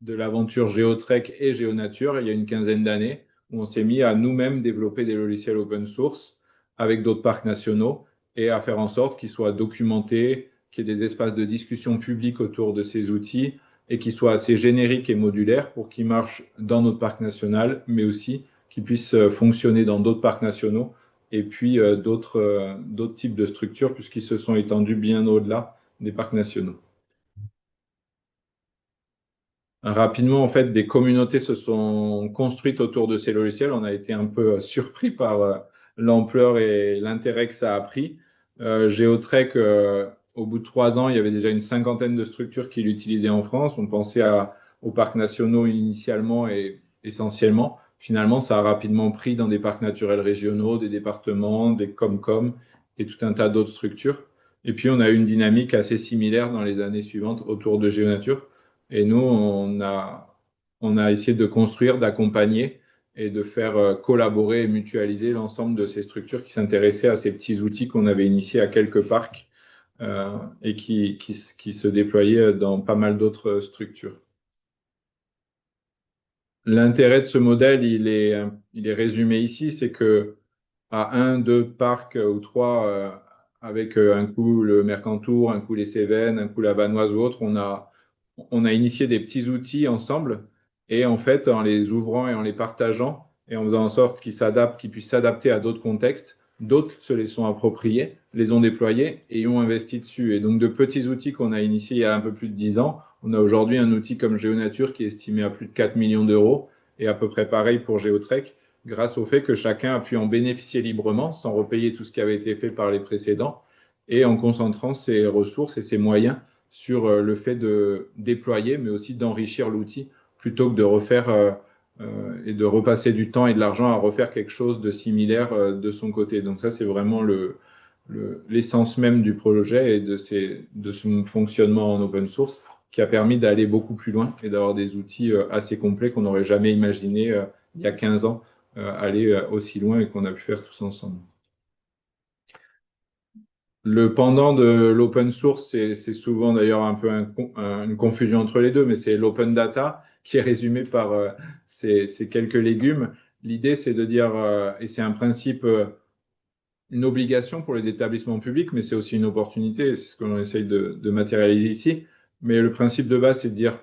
l'aventure Géotrek et Géonature il y a une quinzaine d'années, où on s'est mis à nous-mêmes développer des logiciels open source avec d'autres parcs nationaux et à faire en sorte qu'ils soient documentés, qu'il y ait des espaces de discussion publique autour de ces outils et qu'ils soient assez génériques et modulaires pour qu'ils marchent dans notre parc national, mais aussi qu'ils puissent fonctionner dans d'autres parcs nationaux et puis d'autres types de structures puisqu'ils se sont étendus bien au-delà des parcs nationaux. Rapidement, en fait, des communautés se sont construites autour de ces logiciels. On a été un peu surpris par l'ampleur et l'intérêt que ça a pris. Géotrek, au bout de 3 ans, il y avait déjà une cinquantaine de structures qui l'utilisaient en France. On pensait aux parcs nationaux initialement et essentiellement. Finalement, ça a rapidement pris dans des parcs naturels régionaux, des départements, des Comcom et tout un tas d'autres structures. Et puis, on a eu une dynamique assez similaire dans les années suivantes autour de Géonature. Et nous, on a essayé de construire, d'accompagner et de faire collaborer et mutualiser l'ensemble de ces structures qui s'intéressaient à ces petits outils qu'on avait initiés à quelques parcs et qui se déployaient dans pas mal d'autres structures. L'intérêt de ce modèle, il est résumé ici, c'est que à 1, 2 parcs ou 3, avec un coup le Mercantour, un coup les Cévennes, un coup la Vanoise ou autre, on a initié des petits outils ensemble et en fait, en les ouvrant et en les partageant et en faisant en sorte qu'ils puissent s'adapter à d'autres contextes, d'autres se les sont appropriés, les ont déployés et y ont investi dessus. Et donc, de petits outils qu'on a initiés il y a un peu plus de 10 ans, on a aujourd'hui un outil comme Géonature qui est estimé à plus de 4 millions d'euros et à peu près pareil pour Géotrek, grâce au fait que chacun a pu en bénéficier librement sans repayer tout ce qui avait été fait par les précédents et en concentrant ses ressources et ses moyens sur le fait de déployer, mais aussi d'enrichir l'outil, plutôt que de refaire et de repasser du temps et de l'argent à refaire quelque chose de similaire de son côté. Donc ça, c'est vraiment l'essence même du projet et de son fonctionnement en open source qui a permis d'aller beaucoup plus loin et d'avoir des outils assez complets qu'on n'aurait jamais imaginé il y a 15 ans aller aussi loin et qu'on a pu faire tous ensemble. Le pendant de l'open source, c'est souvent d'ailleurs un peu une confusion entre les deux, mais c'est l'open data qui est résumé par ces quelques légumes. L'idée, c'est de dire, et c'est un principe, une obligation pour les établissements publics, mais c'est aussi une opportunité, c'est ce que l'on essaye de matérialiser ici. Mais le principe de base, c'est de dire,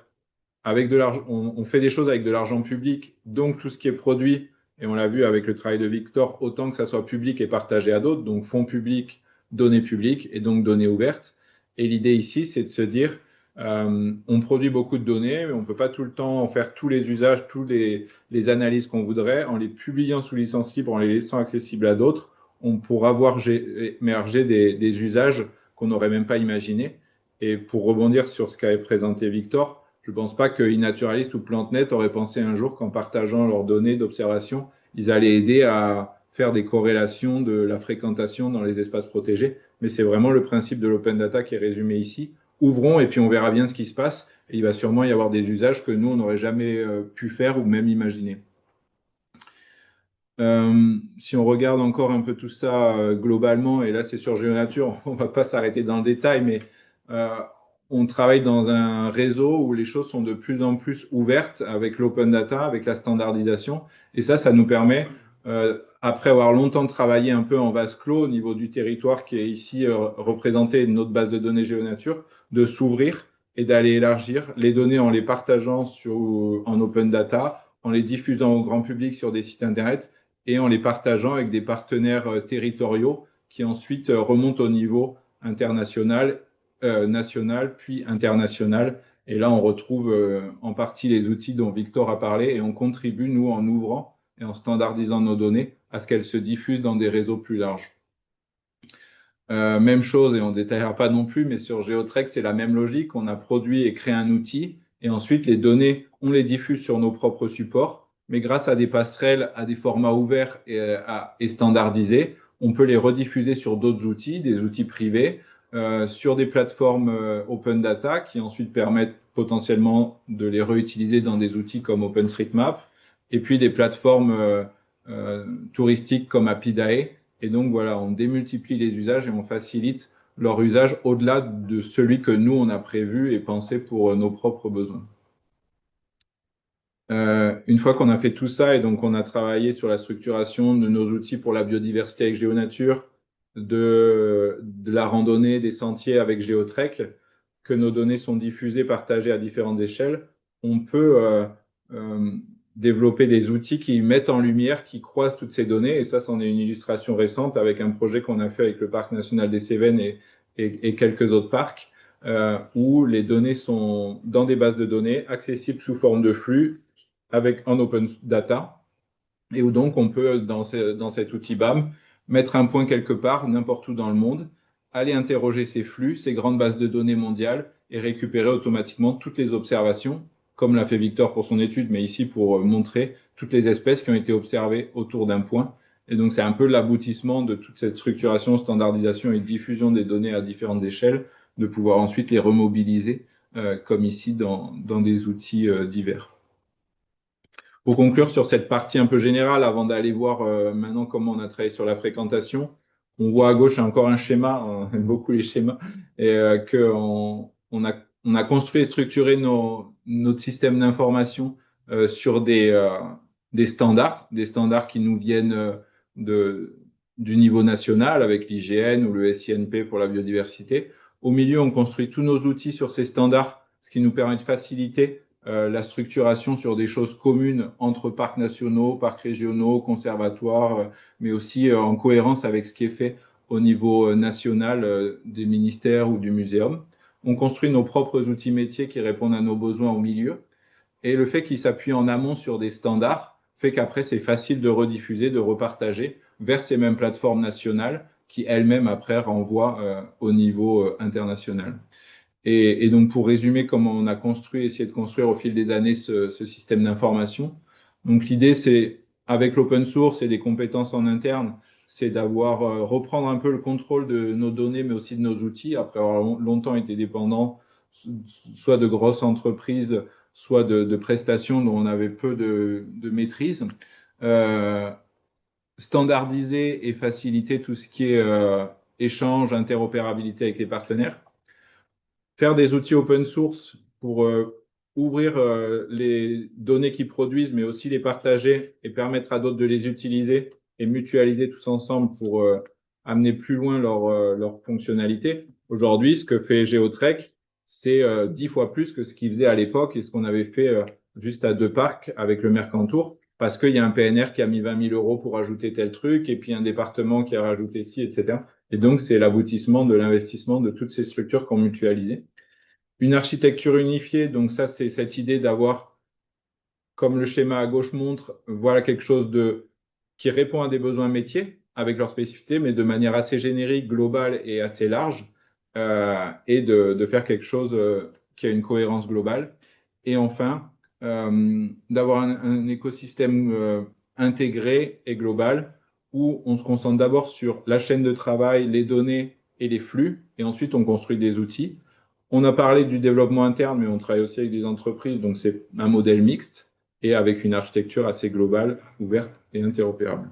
avec de l'argent, on fait des choses avec de l'argent public, donc tout ce qui est produit, et on l'a vu avec le travail de Victor, autant que ça soit public et partagé à d'autres, donc fonds publics, données publiques et donc données ouvertes. Et l'idée ici, c'est de se dire, on produit beaucoup de données, mais on ne peut pas tout le temps en faire tous les usages, tous les analyses qu'on voudrait. En les publiant sous licence libre, en les laissant accessibles à d'autres, on pourra voir émerger des usages qu'on n'aurait même pas imaginés. Et pour rebondir sur ce qu'avait présenté Victor, je ne pense pas que iNaturalist ou PlanteNet auraient pensé un jour qu'en partageant leurs données d'observation, ils allaient aider à faire des corrélations de la fréquentation dans les espaces protégés. Mais c'est vraiment le principe de l'open data qui est résumé ici. Ouvrons et puis on verra bien ce qui se passe. Et il va sûrement y avoir des usages que nous, on n'aurait jamais pu faire ou même imaginer. Si on regarde encore un peu tout ça globalement, et là c'est sur GeoNature, on va pas s'arrêter dans le détail, mais on travaille dans un réseau où les choses sont de plus en plus ouvertes avec l'open data, avec la standardisation, et ça nous permet, après avoir longtemps travaillé un peu en vase clos au niveau du territoire qui est ici représenté de notre base de données GeoNature, de s'ouvrir et d'aller élargir les données en les partageant en open data, en les diffusant au grand public sur des sites internet et en les partageant avec des partenaires territoriaux qui ensuite remontent au niveau international, national, puis international. Et là, on retrouve en partie les outils dont Victor a parlé et on contribue, nous, en ouvrant et en standardisant nos données à ce qu'elles se diffusent dans des réseaux plus larges. Même chose, et on ne détaillera pas non plus, mais sur Geotrek, c'est la même logique. On a produit et créé un outil, et ensuite les données, on les diffuse sur nos propres supports, mais grâce à des passerelles, à des formats ouverts et standardisés, on peut les rediffuser sur d'autres outils, des outils privés, sur des plateformes open data qui ensuite permettent potentiellement de les réutiliser dans des outils comme OpenStreetMap, et puis des plateformes touristiques comme Apidae. Et donc voilà, on démultiplie les usages et on facilite leur usage au-delà de celui que nous, on a prévu et pensé pour nos propres besoins. Une fois qu'on a fait tout ça et donc on a travaillé sur la structuration de nos outils pour la biodiversité avec GeoNature, de la randonnée, des sentiers avec Geotrek, que nos données sont diffusées, partagées à différentes échelles, on peut développer des outils qui mettent en lumière, qui croisent toutes ces données. Et ça, c'en est une illustration récente avec un projet qu'on a fait avec le Parc national des Cévennes et quelques autres parcs, où les données sont dans des bases de données accessibles sous forme de flux en open data, et où donc on peut, dans cet outil BAM, mettre un point quelque part, n'importe où dans le monde, aller interroger ces flux, ces grandes bases de données mondiales, et récupérer automatiquement toutes les observations, comme l'a fait Victor pour son étude, mais ici pour montrer toutes les espèces qui ont été observées autour d'un point. Et donc c'est un peu l'aboutissement de toute cette structuration, standardisation et diffusion des données à différentes échelles, de pouvoir ensuite les remobiliser, comme ici dans des outils divers. Pour conclure sur cette partie un peu générale, avant d'aller voir maintenant comment on a travaillé sur la fréquentation, on voit à gauche encore un schéma, on aime beaucoup les schémas, et qu'on a construit et structuré notre système d'information sur des standards qui nous viennent du niveau national avec l'IGN ou le SINP pour la biodiversité. Au milieu, on construit tous nos outils sur ces standards, ce qui nous permet de faciliter la structuration sur des choses communes entre parcs nationaux, parcs régionaux, conservatoires, mais aussi en cohérence avec ce qui est fait au niveau national des ministères ou du muséum. On construit nos propres outils métiers qui répondent à nos besoins au milieu. Et le fait qu'ils s'appuient en amont sur des standards fait qu'après, c'est facile de rediffuser, de repartager vers ces mêmes plateformes nationales qui elles-mêmes après renvoient au niveau international. Et donc, pour résumer comment on a construit, essayé de construire au fil des années ce système d'information. Donc, l'idée, c'est, avec l'open source et des compétences en interne, c'est d'avoir, reprendre un peu le contrôle de nos données, mais aussi de nos outils, après avoir longtemps été dépendant, soit de grosses entreprises, soit de prestations dont on avait peu de maîtrise. Standardiser et faciliter tout ce qui est échange, interopérabilité avec les partenaires. Faire des outils open source pour ouvrir les données qu'ils produisent, mais aussi les partager et permettre à d'autres de les utiliser et mutualiser tous ensemble pour amener plus loin leur fonctionnalité. Aujourd'hui, ce que fait Geotrek, c'est 10 fois plus que ce qu'ils faisaient à l'époque et ce qu'on avait fait juste à Deux Parcs avec le Mercantour, parce qu'il y a un PNR qui a mis 20 000 euros pour ajouter tel truc, et puis un département qui a rajouté ci, etc. Et donc, c'est l'aboutissement de l'investissement de toutes ces structures qu'on mutualisait. Une architecture unifiée, donc ça, c'est cette idée d'avoir, comme le schéma à gauche montre, voilà quelque chose qui répond à des besoins métiers avec leurs spécificités, mais de manière assez générique, globale et assez large, et de faire quelque chose qui a une cohérence globale. Et enfin, d'avoir un écosystème intégré et global où on se concentre d'abord sur la chaîne de travail, les données et les flux, et ensuite on construit des outils. On a parlé du développement interne, mais on travaille aussi avec des entreprises, donc c'est un modèle mixte et avec une architecture assez globale, ouverte et interopérable.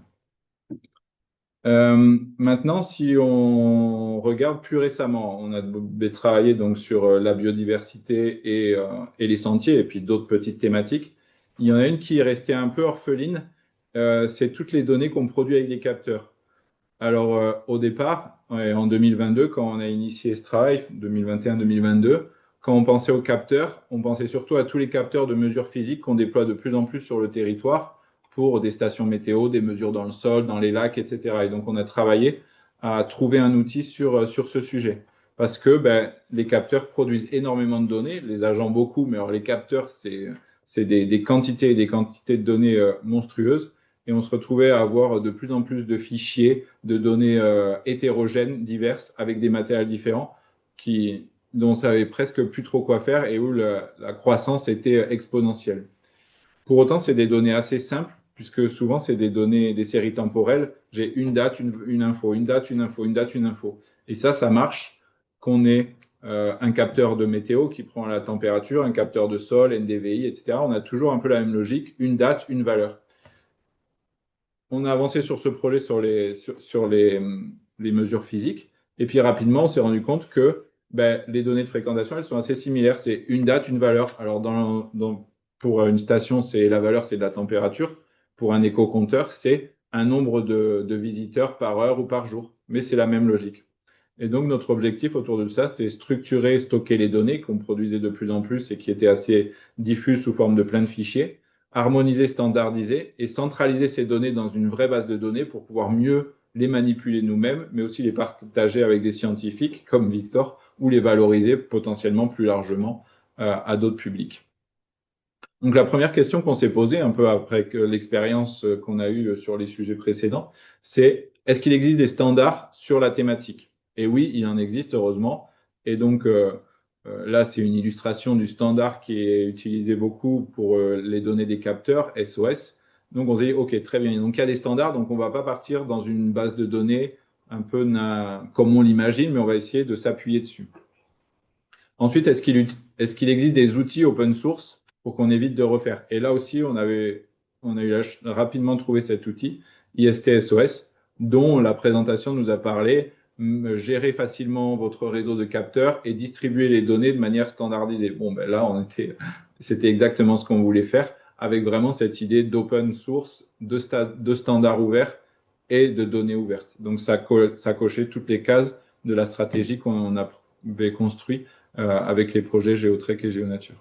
Maintenant, si on regarde plus récemment, on a travaillé donc sur la biodiversité et les sentiers, et puis d'autres petites thématiques. Il y en a une qui est restée un peu orpheline, c'est toutes les données qu'on produit avec des capteurs. Alors, au départ, en 2022, quand on a initié ce travail, 2021-2022, quand on pensait aux capteurs, on pensait surtout à tous les capteurs de mesures physiques qu'on déploie de plus en plus sur le territoire pour des stations météo, des mesures dans le sol, dans les lacs, etc. Et donc, on a travaillé à trouver un outil sur ce sujet. Parce que les capteurs produisent énormément de données, les agents beaucoup, mais alors les capteurs, c'est des quantités et des quantités de données monstrueuses. Et on se retrouvait à avoir de plus en plus de fichiers, de données hétérogènes, diverses, avec des matériels différents, dont on savait presque plus trop quoi faire et où la croissance était exponentielle. Pour autant, c'est des données assez simples, puisque souvent, c'est des données, des séries temporelles. J'ai une date, une info, une date, une info, une date, une info. Et ça marche qu'on ait un capteur de météo qui prend la température, un capteur de sol, NDVI, etc. On a toujours un peu la même logique, une date, une valeur. On a avancé sur ce projet sur les mesures physiques. Et puis rapidement, on s'est rendu compte que les données de fréquentation, elles sont assez similaires. C'est une date, une valeur. Alors, pour une station, la valeur, c'est de la température. Pour un éco-compteur, c'est un nombre de visiteurs par heure ou par jour. Mais c'est la même logique. Et donc, notre objectif autour de ça, c'était structurer, stocker les données qu'on produisait de plus en plus et qui étaient assez diffuses sous forme de plein de fichiers, harmoniser, standardiser et centraliser ces données dans une vraie base de données pour pouvoir mieux les manipuler nous-mêmes, mais aussi les partager avec des scientifiques comme Victor ou les valoriser potentiellement plus largement à d'autres publics. Donc, la première question qu'on s'est posée un peu après l'expérience qu'on a eue sur les sujets précédents, c'est est-ce qu'il existe des standards sur la thématique? Et oui, il en existe, heureusement. Et donc, là, c'est une illustration du standard qui est utilisé beaucoup pour les données des capteurs, SOS. Donc, on s'est dit, OK, très bien. Donc, il y a des standards, donc on ne va pas partir dans une base de données un peu comme on l'imagine, mais on va essayer de s'appuyer dessus. Ensuite, est-ce qu'il existe des outils open source pour qu'on évite de refaire? Et là aussi, on a eu rapidement trouvé cet outil, IST-SOS, dont la présentation nous a parlé, gérer facilement votre réseau de capteurs et distribuer les données de manière standardisée. Bon, là, c'était exactement ce qu'on voulait faire, avec vraiment cette idée d'open source, de standards ouverts et de données ouvertes. Donc, ça cochait toutes les cases de la stratégie qu'on avait construite avec les projets Géotrek et Géonature.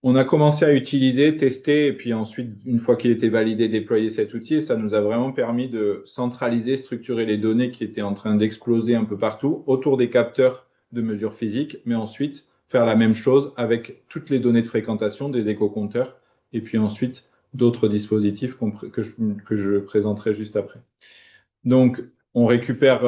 On a commencé à utiliser, tester, et puis ensuite, une fois qu'il était validé, déployer cet outil, et ça nous a vraiment permis de centraliser, structurer les données qui étaient en train d'exploser un peu partout, autour des capteurs de mesures physiques, mais ensuite faire la même chose avec toutes les données de fréquentation des éco-compteurs, et puis ensuite d'autres dispositifs que je présenterai juste après. Donc, on récupère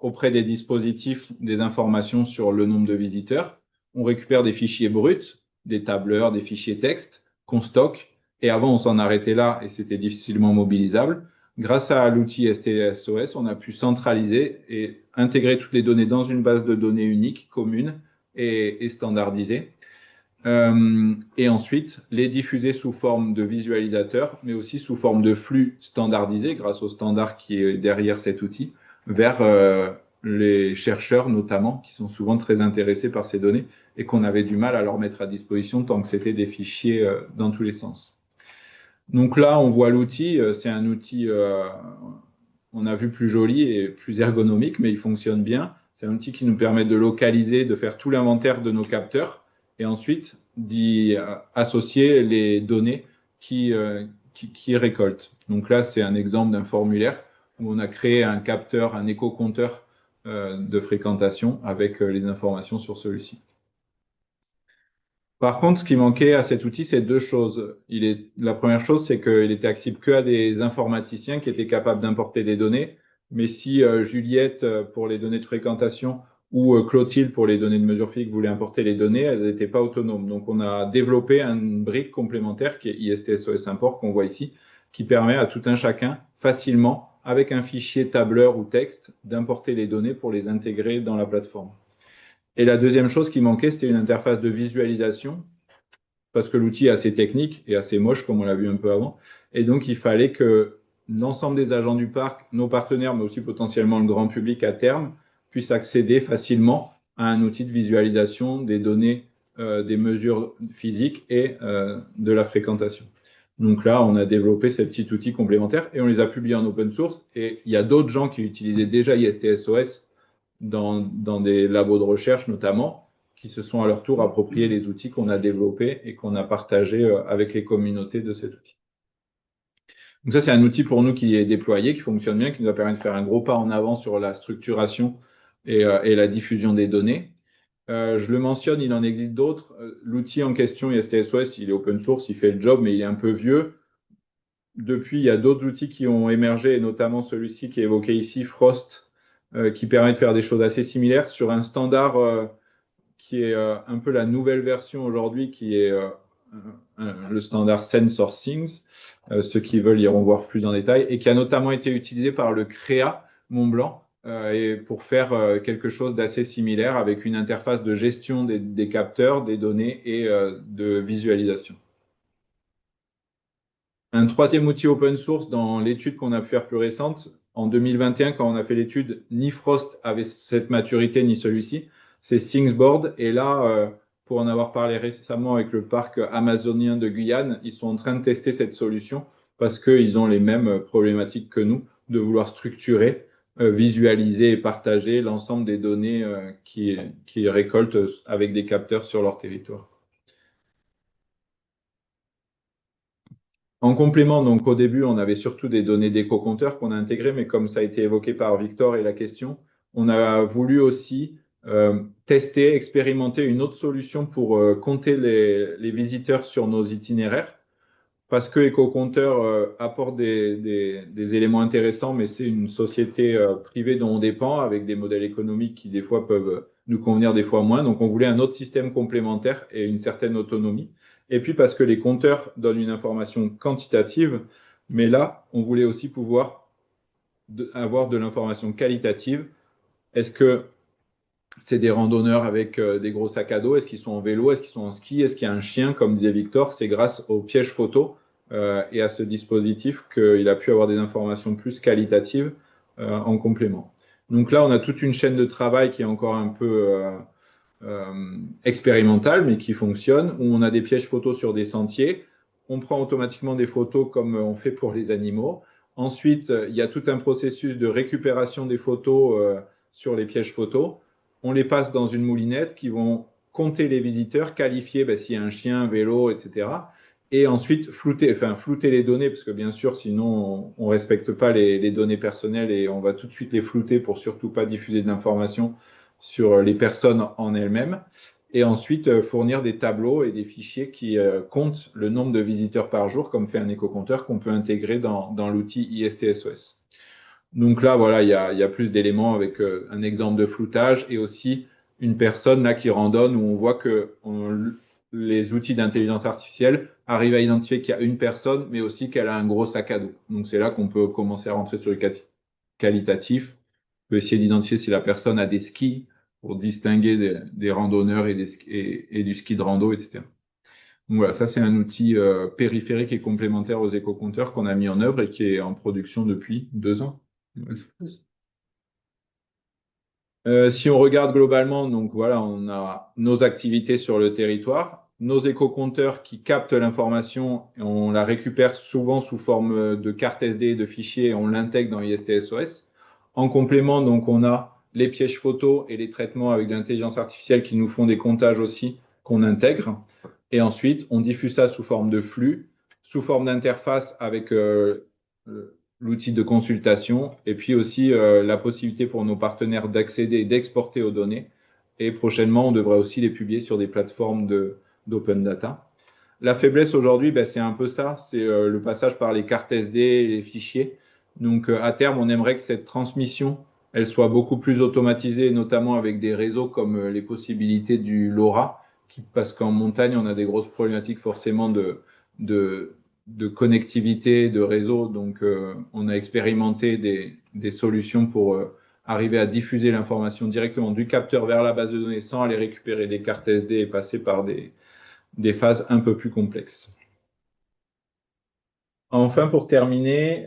auprès des dispositifs des informations sur le nombre de visiteurs. On récupère des fichiers bruts, des tableurs, des fichiers texte qu'on stocke. Et avant, on s'en arrêtait là et c'était difficilement mobilisable. Grâce à l'outil STSOS, on a pu centraliser et intégrer toutes les données dans une base de données unique, commune et standardisée. Et ensuite, les diffuser sous forme de visualisateur, mais aussi sous forme de flux standardisé, grâce au standard qui est derrière cet outil, vers les chercheurs notamment, qui sont souvent très intéressés par ces données et qu'on avait du mal à leur mettre à disposition tant que c'était des fichiers dans tous les sens. Donc là, on voit l'outil, c'est un outil, on a vu plus joli et plus ergonomique, mais il fonctionne bien. C'est un outil qui nous permet de localiser, de faire tout l'inventaire de nos capteurs et ensuite d'y associer les données qui récoltent. Donc là, c'est un exemple d'un formulaire où on a créé un capteur, un éco-compteur de fréquentation avec les informations sur celui-ci. Par contre, ce qui manquait à cet outil, c'est deux choses. La première chose, c'est qu'il était accessible que à des informaticiens qui étaient capables d'importer des données. Mais si Juliette, pour les données de fréquentation, ou Clotilde, pour les données de mesure physique, voulait importer les données, elles n'étaient pas autonomes. Donc, on a développé une brique complémentaire qui est IST-SOS Import, qu'on voit ici, qui permet à tout un chacun, facilement, avec un fichier tableur ou texte, d'importer les données pour les intégrer dans la plateforme. Et la deuxième chose qui manquait, c'était une interface de visualisation, parce que l'outil est assez technique et assez moche, comme on l'a vu un peu avant. Et donc, il fallait que l'ensemble des agents du parc, nos partenaires, mais aussi potentiellement le grand public à terme, puissent accéder facilement à un outil de visualisation des données, des mesures physiques et de la fréquentation. Donc là, on a développé ces petits outils complémentaires et on les a publiés en open source. Et il y a d'autres gens qui utilisaient déjà IST-SOS dans des labos de recherche notamment, qui se sont à leur tour appropriés les outils qu'on a développés et qu'on a partagés avec les communautés de cet outil. Donc ça, c'est un outil pour nous qui est déployé, qui fonctionne bien, qui nous a permis de faire un gros pas en avant sur la structuration et la diffusion des données. Je le mentionne, il en existe d'autres. L'outil en question, IST-SOS, il est open source, il fait le job, mais il est un peu vieux. Depuis, il y a d'autres outils qui ont émergé, et notamment celui-ci qui est évoqué ici, Frost, qui permet de faire des choses assez similaires sur un standard qui est un peu la nouvelle version aujourd'hui, qui est le standard SensorThings. Ceux qui veulent iront voir plus en détail, et qui a notamment été utilisé par le CREA Mont-Blanc et pour faire quelque chose d'assez similaire avec une interface de gestion des capteurs, des données et de visualisation. Un troisième outil open source dans l'étude qu'on a pu faire plus récente, en 2021, quand on a fait l'étude, ni Frost avait cette maturité, ni celui-ci, c'est Thingsboard. Et là, pour en avoir parlé récemment avec le parc amazonien de Guyane, ils sont en train de tester cette solution parce qu'ils ont les mêmes problématiques que nous, de vouloir structurer, visualiser et partager l'ensemble des données qu'ils récoltent avec des capteurs sur leur territoire. En complément, donc au début, on avait surtout des données d'éco-compteurs qu'on a intégrées, mais comme ça a été évoqué par Victor et la question, on a voulu aussi tester, expérimenter une autre solution pour compter les visiteurs sur nos itinéraires, parce que éco-compteur apporte des éléments intéressants, mais c'est une société privée dont on dépend, avec des modèles économiques qui des fois peuvent nous convenir, des fois moins. Donc on voulait un autre système complémentaire et une certaine autonomie. Et puis parce que les compteurs donnent une information quantitative, mais là, on voulait aussi pouvoir avoir de l'information qualitative. Est-ce que c'est des randonneurs avec des gros sacs à dos? Est-ce qu'ils sont en vélo? Est-ce qu'ils sont en ski? Est-ce qu'il y a un chien? Comme disait Victor, c'est grâce au piège photo et à ce dispositif qu'il a pu avoir des informations plus qualitatives en complément. Donc là, on a toute une chaîne de travail qui est encore un peu expérimentale, mais qui fonctionne, où on a des pièges photos sur des sentiers. On prend automatiquement des photos comme on fait pour les animaux. Ensuite, il y a tout un processus de récupération des photos sur les pièges photos. On les passe dans une moulinette qui vont compter les visiteurs, qualifier s'il y a un chien, un vélo, etc. Et ensuite flouter les données, parce que bien sûr, sinon, on respecte pas les données personnelles et on va tout de suite les flouter pour surtout pas diffuser d'informations sur les personnes en elles-mêmes. Et ensuite, fournir des tableaux et des fichiers qui comptent le nombre de visiteurs par jour, comme fait un éco-compteur qu'on peut intégrer dans l'outil IST-SOS. Donc là, voilà, il y a plus d'éléments avec un exemple de floutage et aussi une personne là qui randonne où on voit que les outils d'intelligence artificielle arrivent à identifier qu'il y a une personne, mais aussi qu'elle a un gros sac à dos. Donc c'est là qu'on peut commencer à rentrer sur le qualitatif. On peut essayer d'identifier si la personne a des skis pour distinguer des randonneurs et du ski de rando, etc. Donc voilà, ça c'est un outil périphérique et complémentaire aux éco-compteurs qu'on a mis en œuvre et qui est en production depuis 2 ans. Si on regarde globalement, donc voilà, on a nos activités sur le territoire, nos éco-compteurs qui captent l'information, et on la récupère souvent sous forme de carte SD et de fichiers et on l'intègre dans IST-SOS. En complément, donc on a les pièges photos et les traitements avec de l'intelligence artificielle qui nous font des comptages aussi qu'on intègre. Et ensuite, on diffuse ça sous forme de flux, sous forme d'interface avec l'outil de consultation et puis aussi la possibilité pour nos partenaires d'accéder et d'exporter aux données. Et prochainement, on devrait aussi les publier sur des plateformes d'open data. La faiblesse aujourd'hui, ben, c'est un peu ça, c'est le passage par les cartes SD et les fichiers. Donc à terme, on aimerait que cette transmission, elle soit beaucoup plus automatisée, notamment avec des réseaux comme les possibilités du LoRa, parce qu'en montagne, on a des grosses problématiques forcément de connectivité, de réseau. Donc on a expérimenté des solutions pour arriver à diffuser l'information directement du capteur vers la base de données sans aller récupérer des cartes SD et passer par des phases un peu plus complexes. Enfin, pour terminer,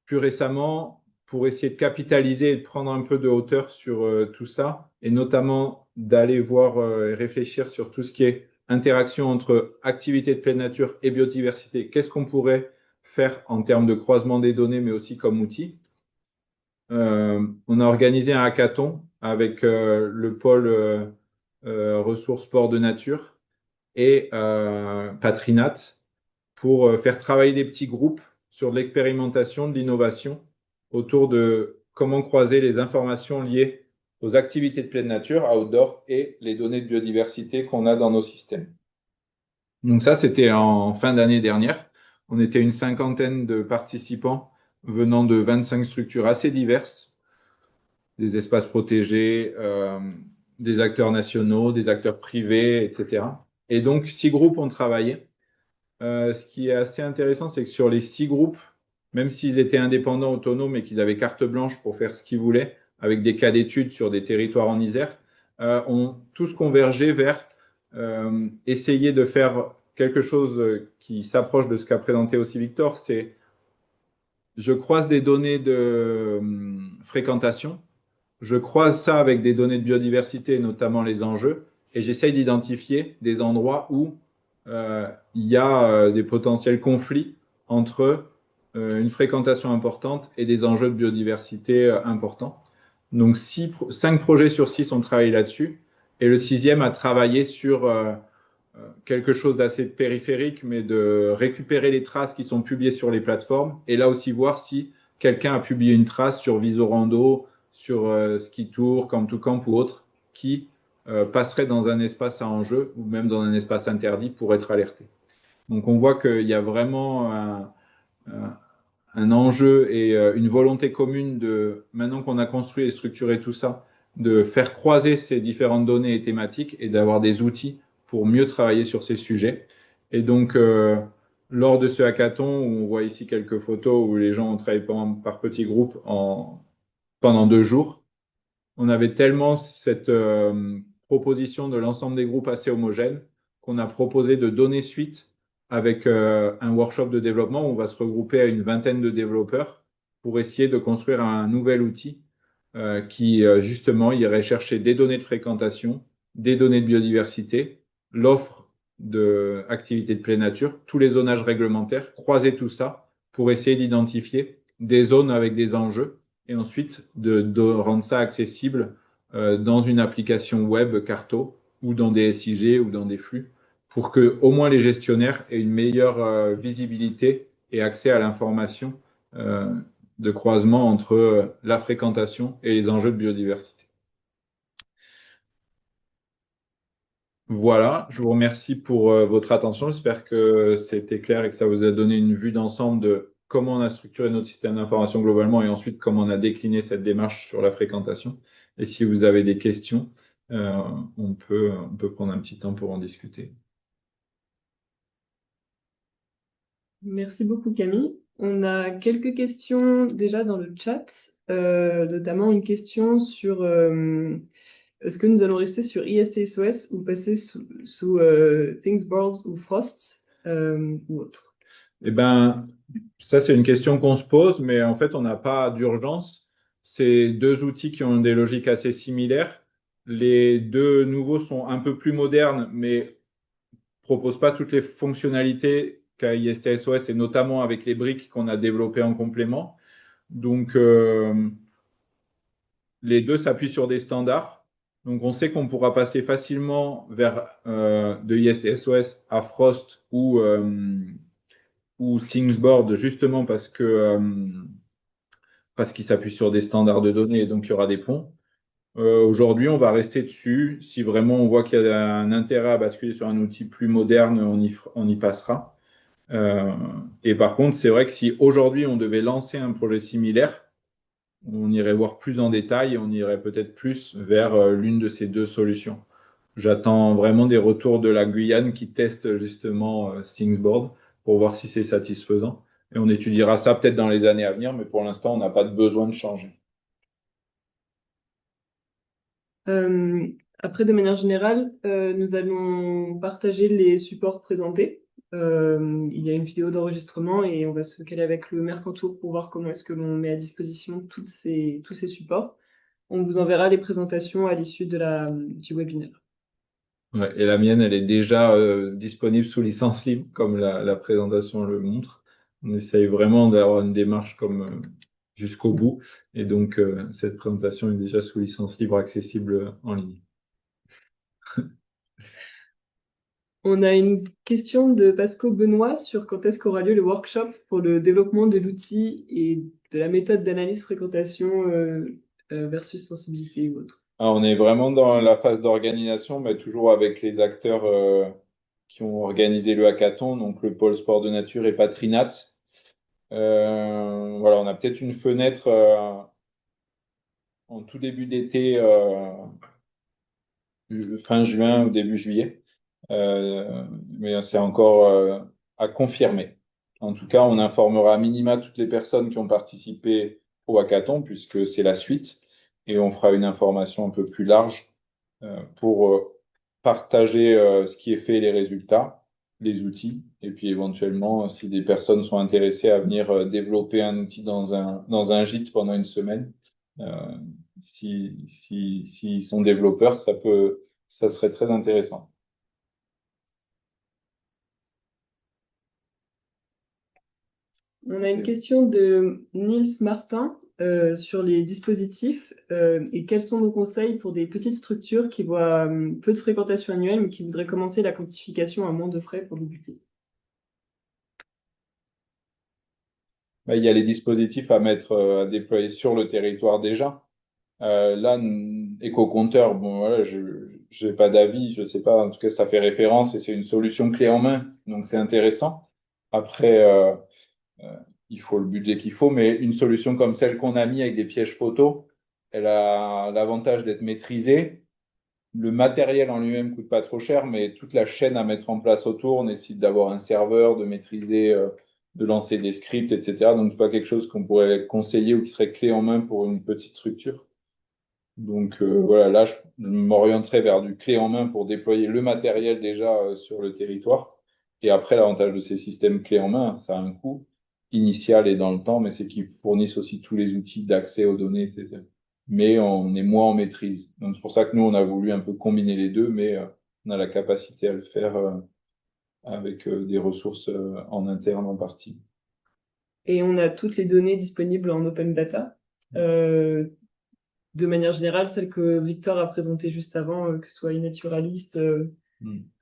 plus récemment, pour essayer de capitaliser et de prendre un peu de hauteur sur tout ça, et notamment d'aller voir et réfléchir sur tout ce qui est interaction entre activité de pleine nature et biodiversité, qu'est-ce qu'on pourrait faire en termes de croisement des données, mais aussi comme outil. On a organisé un hackathon avec le pôle ressources sport de nature et Patrinat pour faire travailler des petits groupes sur de l'expérimentation, de l'innovation autour de comment croiser les informations liées aux activités de pleine nature, outdoor, et les données de biodiversité qu'on a dans nos systèmes. Donc ça, c'était en fin d'année dernière. On était une cinquantaine de participants venant de 25 structures assez diverses, des espaces protégés, des acteurs nationaux, des acteurs privés, etc. Et donc, 6 groupes ont travaillé. Ce qui est assez intéressant, c'est que sur les 6 groupes, même s'ils étaient indépendants, autonomes et qu'ils avaient carte blanche pour faire ce qu'ils voulaient, avec des cas d'études sur des territoires en Isère, ont tous convergé vers essayer de faire quelque chose qui s'approche de ce qu'a présenté aussi Victor. C'est je croise des données de fréquentation, je croise ça avec des données de biodiversité, notamment les enjeux, et j'essaye d'identifier des endroits où il y a des potentiels conflits entre une fréquentation importante et des enjeux de biodiversité importants. Donc 5 projets sur 6 ont travaillé là-dessus, et le 6e a travaillé sur quelque chose d'assez périphérique, mais de récupérer les traces qui sont publiées sur les plateformes, et là aussi voir si quelqu'un a publié une trace sur Visorando, sur Ski Tour, Camp to Camp ou autre, qui passerait dans un espace à enjeu ou même dans un espace interdit pour être alerté. Donc on voit qu'il y a vraiment un enjeu et une volonté commune de, maintenant qu'on a construit et structuré tout ça, de faire croiser ces différentes données et thématiques et d'avoir des outils pour mieux travailler sur ces sujets. Et donc, lors de ce hackathon, où on voit ici quelques photos où les gens ont travaillé par petits groupes pendant 2 jours, on avait tellement cette proposition de l'ensemble des groupes assez homogène qu'on a proposé de donner suite avec un workshop de développement où on va se regrouper à une vingtaine de développeurs pour essayer de construire un nouvel outil qui justement irait chercher des données de fréquentation, des données de biodiversité, l'offre d'activités de pleine nature, tous les zonages réglementaires, croiser tout ça pour essayer d'identifier des zones avec des enjeux et ensuite de rendre ça accessible dans une application web Carto ou dans des SIG ou dans des flux pour que au moins les gestionnaires aient une meilleure visibilité et accès à l'information de croisement entre la fréquentation et les enjeux de biodiversité. Voilà, je vous remercie pour votre attention. J'espère que c'était clair et que ça vous a donné une vue d'ensemble de comment on a structuré notre système d'information globalement et ensuite comment on a décliné cette démarche sur la fréquentation. Et si vous avez des questions, on peut prendre un petit temps pour en discuter. Merci beaucoup Camille. On a quelques questions déjà dans le chat, notamment une question sur est-ce que nous allons rester sur IST-SOS ou passer sous ThingsBoards ou Frost ou autre? Eh ben, ça c'est une question qu'on se pose, mais en fait on n'a pas d'urgence. C'est 2 outils qui ont des logiques assez similaires. Les 2 nouveaux sont un peu plus modernes, mais proposent pas toutes les fonctionnalités qu'a IST-SOS et notamment avec les briques qu'on a développées en complément. Donc, les deux s'appuient sur des standards. Donc, on sait qu'on pourra passer facilement vers de ISTSOS à Frost ou Thingsboard, justement parce qu'il s'appuie sur des standards de données et donc il y aura des ponts. Aujourd'hui, on va rester dessus. Si vraiment on voit qu'il y a un intérêt à basculer sur un outil plus moderne, on y passera. Et par contre, c'est vrai que si aujourd'hui on devait lancer un projet similaire, on irait voir plus en détail, on irait peut-être plus vers l'une de ces deux solutions. J'attends vraiment des retours de la Guyane qui teste justement Thingsboard pour voir si c'est satisfaisant. Et on étudiera ça peut-être dans les années à venir, mais pour l'instant, on n'a pas de besoin de changer. Après, de manière générale, nous allons partager les supports présentés. Il y a une vidéo d'enregistrement et on va se caler avec le Mercantour pour voir comment est-ce que l'on met à disposition tous ces supports. On vous enverra les présentations à l'issue du webinaire. Ouais, et la mienne, elle est déjà disponible sous licence libre, comme la présentation le montre. On essaye vraiment d'avoir une démarche comme jusqu'au bout. Et donc, cette présentation est déjà sous licence libre accessible en ligne. On a une question de Pascal Benoît sur quand est-ce qu'aura lieu le workshop pour le développement de l'outil et de la méthode d'analyse fréquentation versus sensibilité ou autre. Alors, on est vraiment dans la phase d'organisation, mais toujours avec les acteurs qui ont organisé le hackathon, donc le pôle sport de nature et Patrinat. Voilà, on a peut-être une fenêtre en tout début d'été, fin juin ou début juillet. Mais c'est encore à confirmer. En tout cas, on informera à minima toutes les personnes qui ont participé au hackathon, puisque c'est la suite, et on fera une information un peu plus large pour partager ce qui est fait et les résultats, les outils, et puis éventuellement, si des personnes sont intéressées à venir développer un outil dans un gîte pendant une semaine, euh, s'ils sont développeurs, ça serait très intéressant. On a une question de Niels Martin sur les dispositifs et quels sont nos conseils pour des petites structures qui voient peu de fréquentation annuelle mais qui voudraient commencer la quantification à moins de frais pour débuter. Il y a les dispositifs à mettre, à déployer sur le territoire déjà. Là, éco-compteur, bon voilà, je n'ai pas d'avis, je sais pas. En tout cas, ça fait référence et c'est une solution clé en main, donc c'est intéressant. Après, il faut le budget qu'il faut, mais une solution comme celle qu'on a mis avec des pièges photos, elle a l'avantage d'être maîtrisée. Le matériel en lui-même coûte pas trop cher, mais toute la chaîne à mettre en place autour, on nécessite d'avoir un serveur, de maîtriser, de lancer des scripts, etc. Donc, c'est pas quelque chose qu'on pourrait conseiller ou qui serait clé en main pour une petite structure. Donc, voilà, là, je m'orienterai vers du clé en main pour déployer le matériel déjà sur le territoire. Et après, l'avantage de ces systèmes clés en main, ça a un coût initial et dans le temps, mais c'est qu'ils fournissent aussi tous les outils d'accès aux données, etc. Mais on est moins en maîtrise. Donc, c'est pour ça que nous, on a voulu un peu combiner les deux, mais on a la capacité à le faire avec des ressources en interne en partie. Et on a toutes les données disponibles en open data. De manière générale, celles que Victor a présentées juste avant, que ce soit iNaturalist,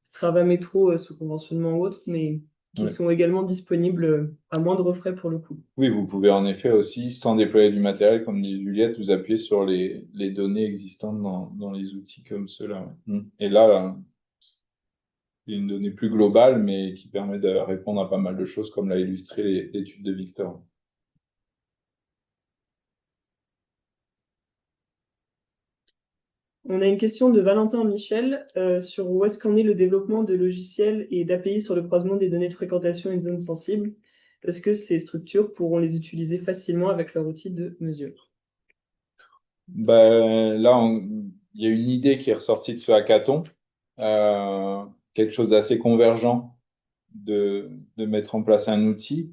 Strava Metro sous conventionnement ou autre, mais qui sont également disponibles à moindre frais pour le coup. Oui, vous pouvez en effet aussi, sans déployer du matériel, comme dit Juliette, vous appuyer sur les données existantes dans les outils comme ceux-là. Et là, c'est une donnée plus globale, mais qui permet de répondre à pas mal de choses, comme l'a illustré l'étude de Victor. On a une question de Valentin Michel sur où est-ce qu'en est le développement de logiciels et d'API sur le croisement des données de fréquentation et de zones sensibles. Est-ce que ces structures pourront les utiliser facilement avec leur outil de mesure? Là, il y a une idée qui est ressortie de ce hackathon, quelque chose d'assez convergent de mettre en place un outil.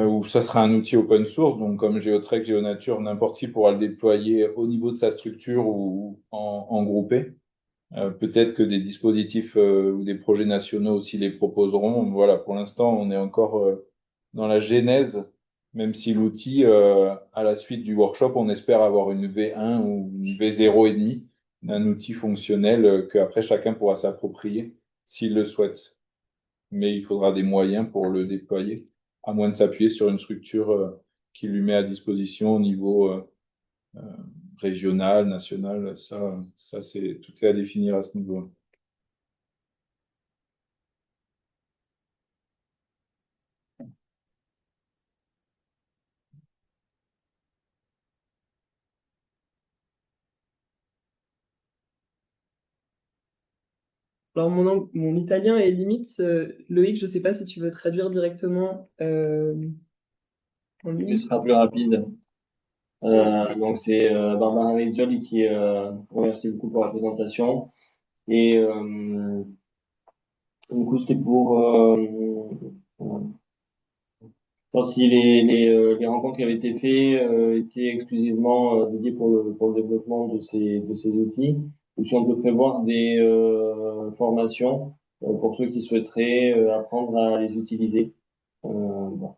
Où ça sera un outil open source, donc comme GeoTrek, GeoNature, n'importe qui pourra le déployer au niveau de sa structure ou en groupé. Peut-être que des dispositifs ou des projets nationaux aussi les proposeront. Voilà, pour l'instant, on est encore dans la genèse même si l'outil, à la suite du workshop, on espère avoir une V1 ou une V0 et demi d'un outil fonctionnel qu'après chacun pourra s'approprier s'il le souhaite. Mais il faudra des moyens pour le déployer, à moins de s'appuyer sur une structure qui lui met à disposition au niveau euh, régional, national. Ça tout est à définir à ce niveau. Alors, mon italien est limite. Loïc, je sais pas si tu veux traduire directement en Ce ligne. sera plus rapide. Donc c'est Barbara Reggioli qui remercie beaucoup pour la présentation. Et du coup, c'était pour voir si les rencontres qui avaient été faites étaient exclusivement dédiées pour le développement de ces outils, ou si on peut prévoir des formations pour ceux qui souhaiteraient apprendre à les utiliser. Bon.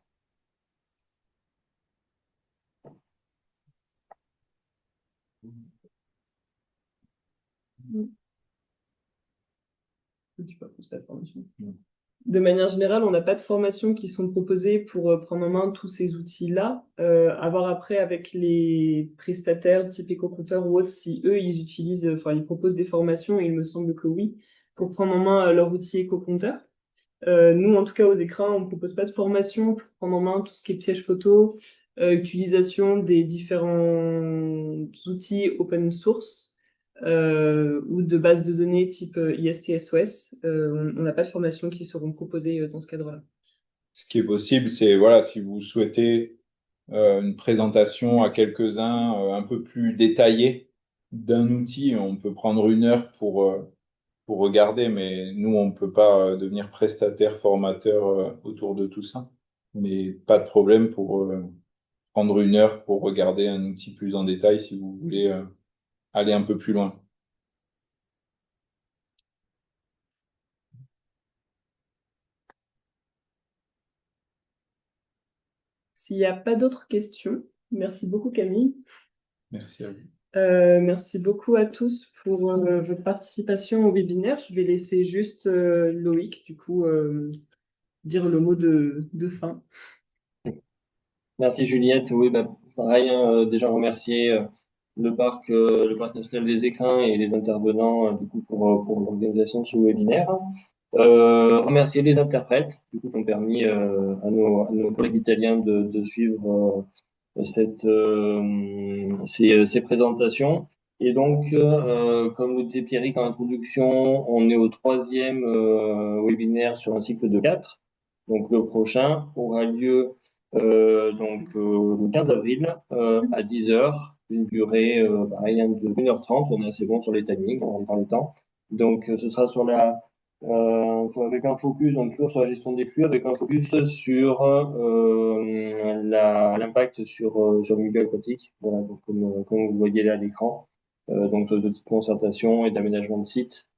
Tu peux poser la formation. De manière générale, on n'a pas de formations qui sont proposées pour prendre en main tous ces outils-là. À voir après avec les prestataires type EcoCompter ou autres, si eux, ils utilisent, enfin, ils proposent des formations, et il me semble que oui, pour prendre en main leur outil EcoCompter. Nous, en tout cas, aux écrans, on ne propose pas de formation pour prendre en main tout ce qui est piège photo, utilisation des différents outils open source ou de bases de données type IST-SOS. On n'a pas de formation qui seront proposées dans ce cadre-là. Ce qui est possible, c'est voilà, si vous souhaitez une présentation à quelques-uns un peu plus détaillée d'un outil, on peut prendre une heure pour regarder, mais nous, on ne peut pas devenir prestataire, formateur autour de tout ça. Mais pas de problème pour prendre une heure pour regarder un outil plus en détail si vous voulez aller un peu plus loin. S'il n'y a pas d'autres questions, merci beaucoup Camille. Merci à vous. Merci beaucoup à tous pour votre participation au webinaire. Je vais laisser juste Loïc, du coup, dire le mot de fin. Merci Juliette. Oui, bah, pareil, hein, déjà remercier le parc national des écrins et les intervenants du coup pour l'organisation de ce webinaire. Remercier les interprètes du coup, qui ont permis à nos collègues italiens de suivre ces présentations. Et donc, comme le disait Pierrick en introduction, on est au troisième webinaire sur un cycle de 4. Donc, le prochain aura lieu le 15 avril à 10 heures, une durée pareil, hein, de 1h30. On est assez bon sur les timings, on est dans les temps. Donc, ce sera sur avec un focus, donc toujours sur la gestion des flux, avec un focus sur l'impact sur le milieu aquatique, voilà, donc comme vous voyez là à l'écran, donc sur de petites concertations et d'aménagement de sites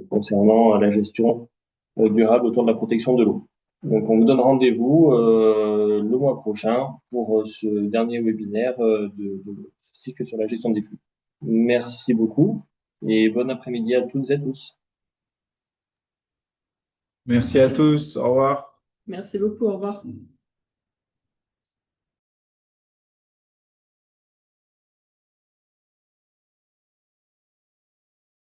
concernant la gestion durable autour de la protection de l'eau. Donc on vous donne rendez-vous le mois prochain pour ce dernier webinaire de cycle sur la gestion des flux. Merci beaucoup et bon après-midi à toutes et à tous. Merci à tous. Au revoir. Merci beaucoup, au revoir.